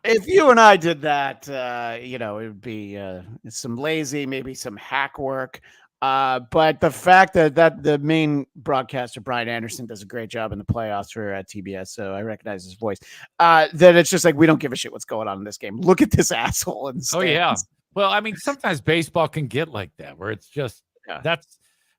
if you and I did that, it would be some lazy, maybe some hack work. But the fact that the main broadcaster, Brian Anderson, does a great job in the playoffs for TBS, so I recognize his voice, that it's just like, we don't give a shit what's going on in this game. Look at this asshole in the stands. Oh, yeah. Well, I mean, sometimes baseball can get like that, where it's just, that's,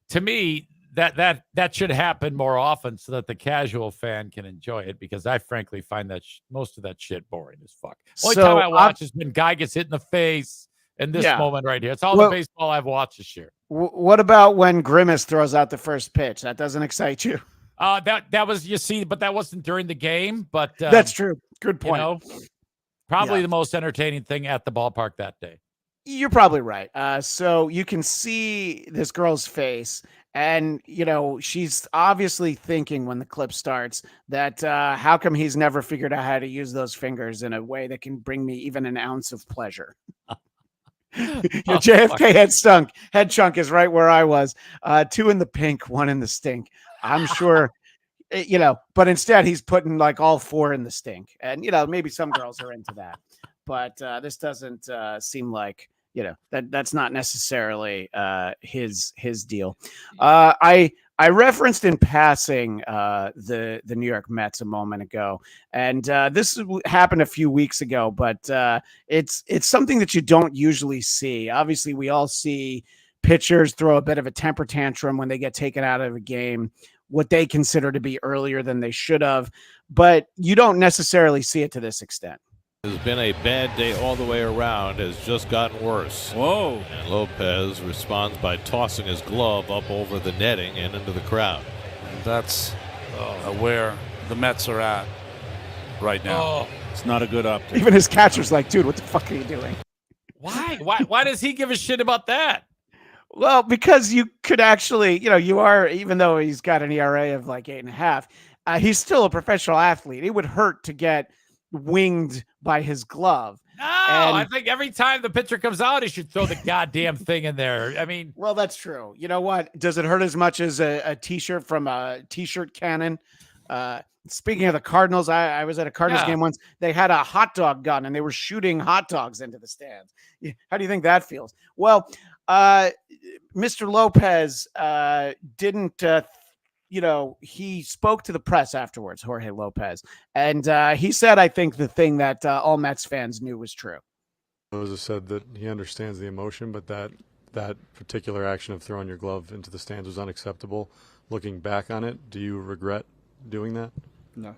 to me, that should happen more often so that the casual fan can enjoy it, because I frankly find that most of that shit boring as fuck. Only time I watch is when guy gets hit in the face in this moment right here. It's all the baseball I've watched this year. What about when Grimace throws out the first pitch? That doesn't excite you? That was, but that wasn't during the game. But that's true. Good point. Probably the most entertaining thing at the ballpark that day. You're probably right. So you can see this girl's face, and she's obviously thinking when the clip starts that how come he's never figured out how to use those fingers in a way that can bring me even an ounce of pleasure. JFK head chunk is right where I was. 2 in the pink, 1 in the stink. I'm sure, but instead he's putting like all 4 in the stink, and maybe some girls are into that, but this doesn't seem like that's not necessarily his deal. I referenced in passing the New York Mets a moment ago, and this happened a few weeks ago, but it's something that you don't usually see. Obviously, we all see pitchers throw a bit of a temper tantrum when they get taken out of a game, what they consider to be earlier than they should have, but you don't necessarily see it to this extent. Has been a bad day all the way around, has just gotten worse. Whoa. And Lopez responds by tossing his glove up over the netting and into the crowd. That's where the Mets are at right now. Oh. It's not a good optic. Even his catcher's like, dude, what the fuck are you doing? Why does he give a shit about that? Well, because you could actually, you are, even though he's got an ERA of like 8.5, he's still a professional athlete. It would hurt to get winged by his glove. No, I think every time the pitcher comes out, he should throw the goddamn thing in there. I mean, well, that's true. You know what? Does it hurt as much as a T-shirt from a T-shirt cannon? Speaking of the Cardinals, I was at a Cardinals game once. They had a hot dog gun and they were shooting hot dogs into the stands. How do you think that feels? Well, Mr. Lopez didn't he spoke to the press afterwards, Jorge Lopez, and he said, I think the thing that all Mets fans knew was true. Lopez said that he understands the emotion, but that particular action of throwing your glove into the stands was unacceptable. Looking back on it, do you regret doing that? No,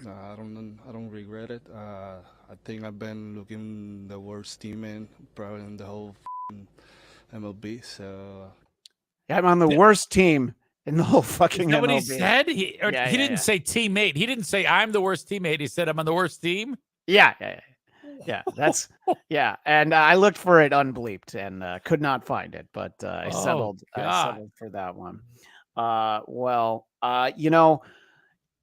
I don't regret it. I think I've been looking the worst team probably in the whole MLB. So I'm on the worst team in the whole fucking MLB. What he said? He didn't say teammate. He didn't say I'm the worst teammate. He said I'm on the worst team. Yeah. That's And I looked for it unbleeped and could not find it, but I settled for that one.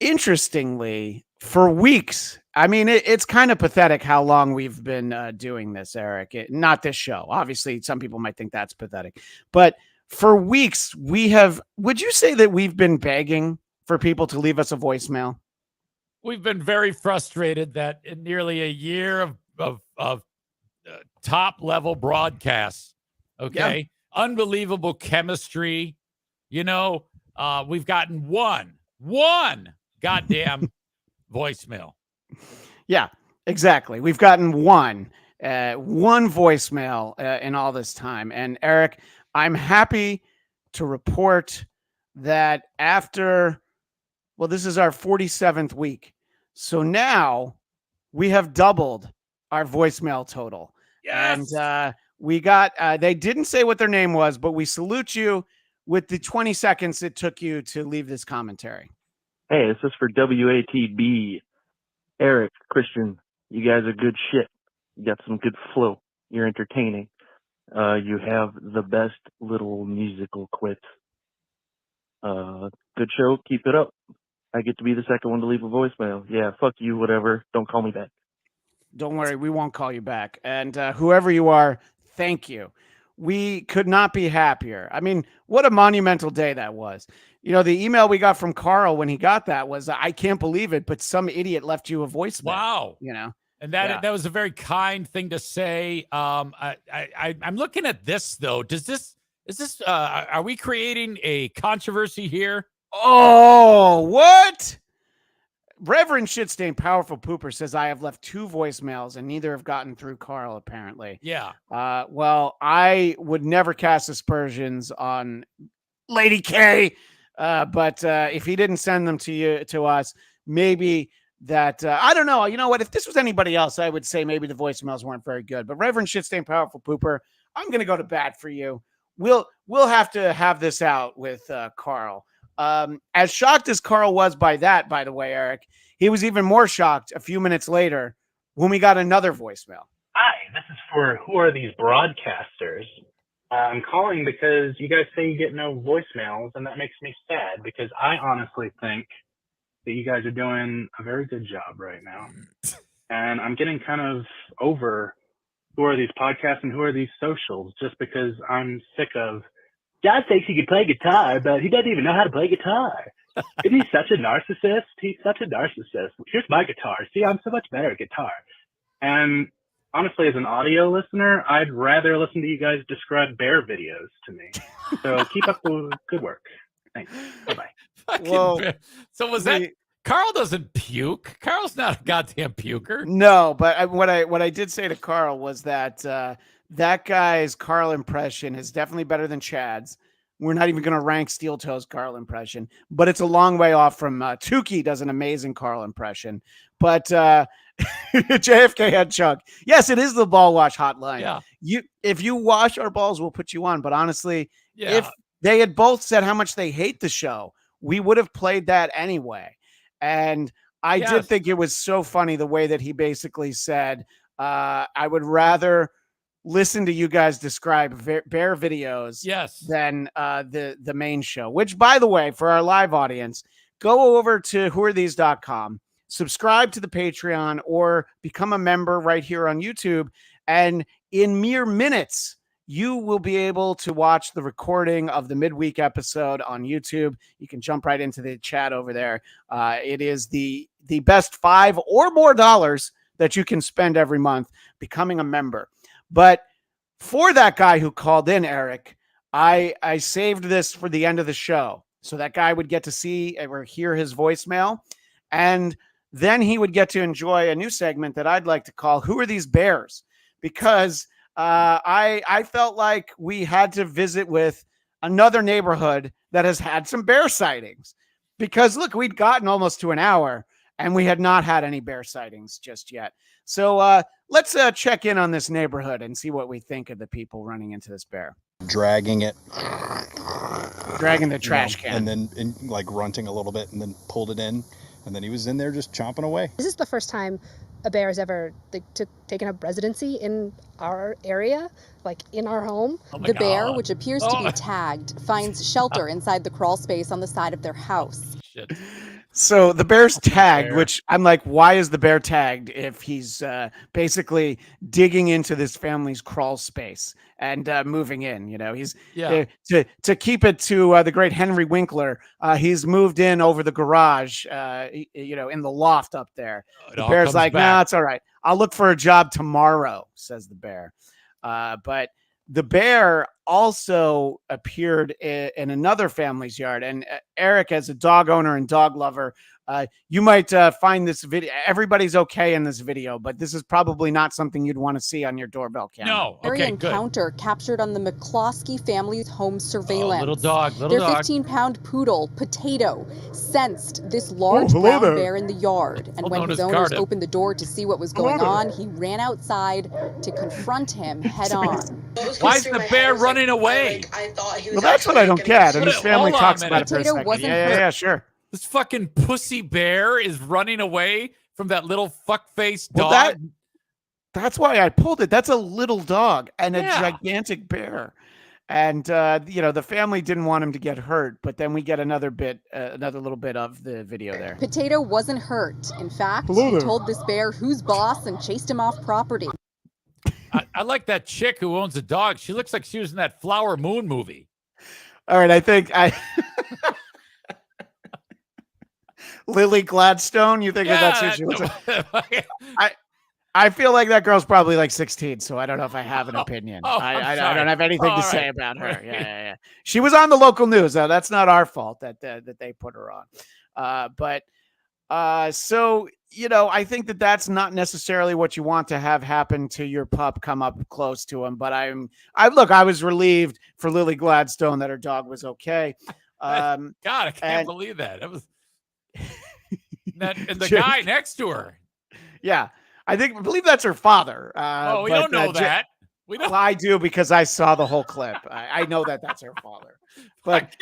Interestingly, for weeks, I mean, it's kind of pathetic how long we've been doing this, Eric. Not this show. Obviously, some people might think that's pathetic, but for weeks would you say that we've been begging for people to leave us a voicemail? We've been very frustrated that in nearly a year of top level broadcasts, okay, unbelievable chemistry. You know, we've gotten one goddamn voicemail. Yeah, exactly. We've gotten one voicemail in all this time. And Eric, I'm happy to report that after, well, this is our 47th week. So now we have doubled our voicemail total. Yes. And we got, they didn't say what their name was, but we salute you with the 20 seconds it took you to leave this commentary. Hey, this is for WATB. Eric, Christian, you guys are good shit. You got some good flow. You're entertaining. You have the best little musical quits. Good show. Keep it up. I get to be the second one to leave a voicemail. Yeah, fuck you, whatever. Don't call me back. Don't worry, we won't call you back. And whoever you are, thank you. We could not be happier. I mean, what a monumental day that was. You know, the email we got from Carl when he got that was, I can't believe it, but some idiot left you a voicemail. Wow. You know, and that was a very kind thing to say. I'm looking at this though. Are we creating a controversy here? Oh, what? Reverend Shitstain Powerful Pooper says, I have left 2 voicemails and neither have gotten through Carl, apparently. Yeah. Well, I would never cast aspersions on Lady K, but if he didn't send them to us, maybe that, I don't know. You know what? If this was anybody else, I would say maybe the voicemails weren't very good. But Reverend Shitstain Powerful Pooper, I'm going to go to bat for you. We'll have to have this out with Carl. As shocked as Carl was by that, by the way, Eric, he was even more shocked a few minutes later when we got another voicemail. Hi, this is for Who Are These Broadcasters? I'm calling because you guys say you get no voicemails, and that makes me sad because I honestly think that you guys are doing a very good job right now. And I'm getting kind of over who are these podcasts and who are these socials just because I'm sick of John thinks he can play guitar, but he doesn't even know how to play guitar. Isn't he such a narcissist? He's such a narcissist. Here's my guitar. See, I'm so much better at guitar. And honestly, as an audio listener, I'd rather listen to you guys describe bear videos to me. So keep up the good work. Thanks. Bye-bye. Whoa. So was that... Carl doesn't puke. Carl's not a goddamn puker. No, but what I did say to Carl was that that guy's Carl impression is definitely better than Chad's. We're not even going to rank Steel Toe's Carl impression, but it's a long way off from Tukey does an amazing Carl impression. But JFK Head Chuck, yes, it is the ball wash hotline. Yeah. If you wash our balls, we'll put you on. But honestly, if they had both said how much they hate the show, we would have played that anyway. And I did think it was so funny the way that he basically said, I would rather listen to you guys describe bear videos than the main show, which, by the way, for our live audience, go over to whoarethese.com, subscribe to the Patreon, or become a member right here on YouTube. And in mere minutes, you will be able to watch the recording of the midweek episode on YouTube. You can jump right into the chat over there. It is the best $5 or more that you can spend every month becoming a member. But for that guy who called in, Eric, I saved this for the end of the show. So that guy would get to see or hear his voicemail. And then he would get to enjoy a new segment that I'd like to call Who Are These Bears? Because I felt like we had to visit with another neighborhood that has had some bear sightings. Because look, we'd gotten almost to an hour and we had not had any bear sightings just yet. So let's check in on this neighborhood and see what we think of the people running into this bear. Dragging it. Dragging the trash can. And then like grunting a little bit and then pulled it in. And then he was in there just chomping away. This is the first time a bear has ever taken up residency in our area, like in our home. The bear, which appears to be tagged, finds shelter inside the crawl space on the side of their house. shit. So the bear's tagged, which I'm like, why is the bear tagged if he's basically digging into this family's crawl space and moving in? You know, he's to keep it to the great Henry Winkler. He's moved in over the garage, you know, in the loft up there. The bear's like, nah, it's all right. I'll look for a job tomorrow, says the bear. But the bear also appeared in another family's yard. And Eric, as a dog owner and dog lover, you might find this video. Everybody's okay in this video, but this is probably not something you'd want to see on your doorbell camera. No. Okay, encounter captured on the McCloskey family's home surveillance. Oh, little dog. Their 15-pound poodle, Potato, sensed this large brown bear in the yard. And when his owners opened the door to see what was going on, he ran outside to confront him head on. Why is the bear running away? Well, that's what I don't get. And his family talks about it for a second. Yeah, sure. This fucking pussy bear is running away from that little fuckface dog. That's why I pulled it. That's a little dog and a gigantic bear. And, you know, the family didn't want him to get hurt. But then we get another little bit of the video there. Potato wasn't hurt. In fact, he told this bear who's boss and chased him off property. I like that chick who owns a dog. She looks like she was in that Flower Moon movie. All right, I think Lily Gladstone, you think that's who she was? I feel like that girl's probably like 16, so I don't know if I have an opinion. I don't have anything to say about her. Yeah. She was on the local news. That's not our fault that they put her on. So, you know, I think that's not necessarily what you want to have happen to your pup come up close to him. But I was relieved for Lily Gladstone that her dog was okay. God, I can't believe that. It was and the guy next to her. Yeah, I believe that's her father. We don't know that. We don't. Well, I do because I saw the whole clip. I know that's her father. But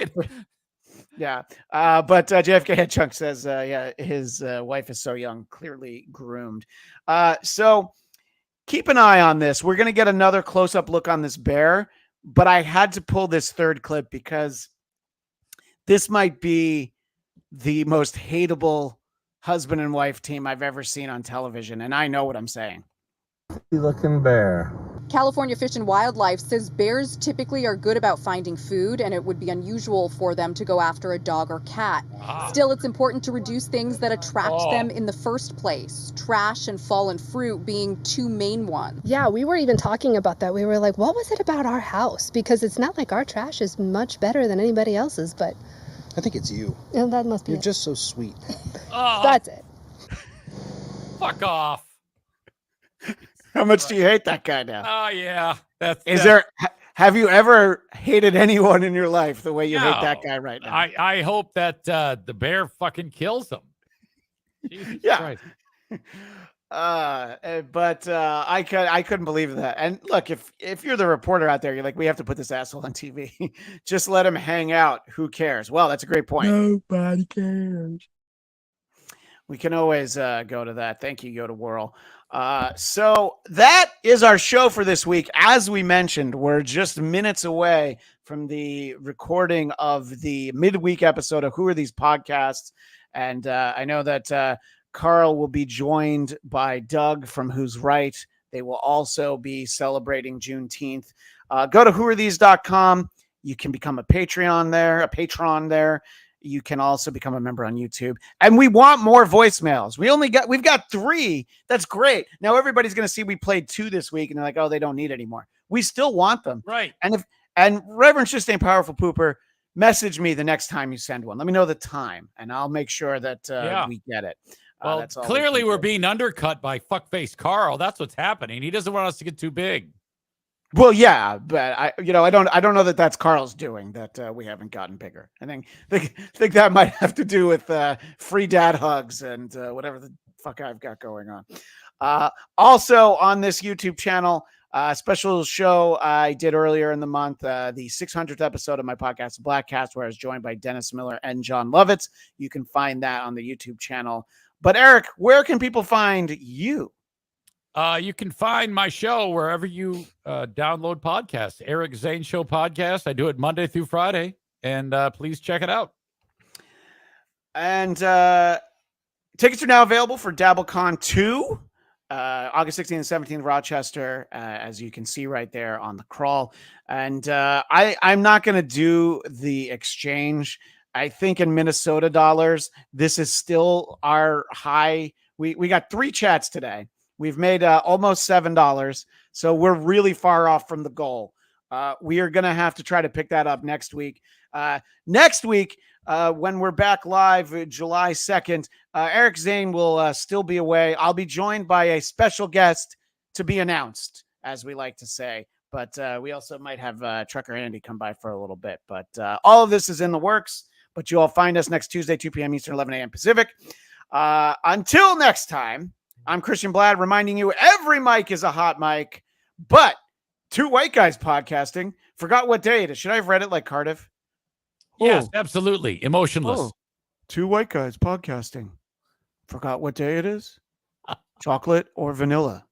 yeah, but JFK Headchunk says, his wife is so young, clearly groomed. So keep an eye on this. We're going to get another close-up look on this bear, but I had to pull this third clip because this might be the most hateable husband and wife team I've ever seen on television, and I know what I'm saying. Looking bear. California Fish and Wildlife says bears typically are good about finding food, and it would be unusual for them to go after a dog or cat. Still, it's important to reduce things that attract them in the first place, trash and fallen fruit being two main ones. Yeah, we were even talking about that. We were like, what was it about our house? Because it's not like our trash is much better than anybody else's, but I think it's you. Yeah, that must be You're just so sweet. That's it. Fuck off. How much do you hate that guy now? Oh, yeah. Have you ever hated anyone in your life the way you hate that guy right now? I hope that the bear fucking kills him. Jesus Christ. But I couldn't believe that. And look, if you're the reporter out there, you're like, we have to put this asshole on TV. Just let him hang out. Who cares? Well, that's a great point. Nobody cares. We can always go to that. Thank you, Yoda Whirl. So that is our show for this week. As we mentioned, we're just minutes away from the recording of the midweek episode of Who Are These Podcasts? And I know that Carl will be joined by Doug from Who's Right. They will also be celebrating Juneteenth. Go to whoarethese.com. You can become a patron there. You can also become a member on YouTube. And we want more voicemails. We've got 3. That's great. Now everybody's going to see we played 2 this week and they're like, oh, they don't need any more. We still want them. Right. And Reverend Just Ain't Powerful Pooper, message me the next time you send one. Let me know the time and I'll make sure that we get it. Well, that's all clearly we're being undercut by fuckface Carl. That's what's happening. He doesn't want us to get too big. Well, yeah, but I don't know that that's Carl's doing that. We haven't gotten bigger. I think that might have to do with free dad hugs and whatever the fuck I've got going on. Also on this YouTube channel, special show I did earlier in the month, the 600th episode of my podcast, Blackcast, where I was joined by Dennis Miller and John Lovitz. You can find that on the YouTube channel. But Eric, where can people find you? You can find my show wherever you download podcasts. Eric Zane Show Podcast. I do it Monday through Friday, and please check it out. And tickets are now available for DabbleCon 2, August 16th and 17th, Rochester, as you can see right there on the crawl. And I'm not going to do the exchange. I think in Minnesota dollars, this is still our high. We got 3 chats today. We've made almost $7, so we're really far off from the goal. We are going to have to try to pick that up next week. Next week, when we're back live July 2nd, Eric Zane will still be away. I'll be joined by a special guest to be announced, as we like to say. But we also might have Trucker Andy come by for a little bit. But all of this is in the works. But you all find us next Tuesday, 2 p.m. Eastern, 11 a.m. Pacific. Until next time, I'm Christian Bladt, reminding you every mic is a hot mic. But 2 white guys podcasting. Forgot what day it is. Should I have read it like Cardiff? Yes, absolutely. Emotionless. Oh, 2 white guys podcasting. Forgot what day it is? Chocolate or vanilla?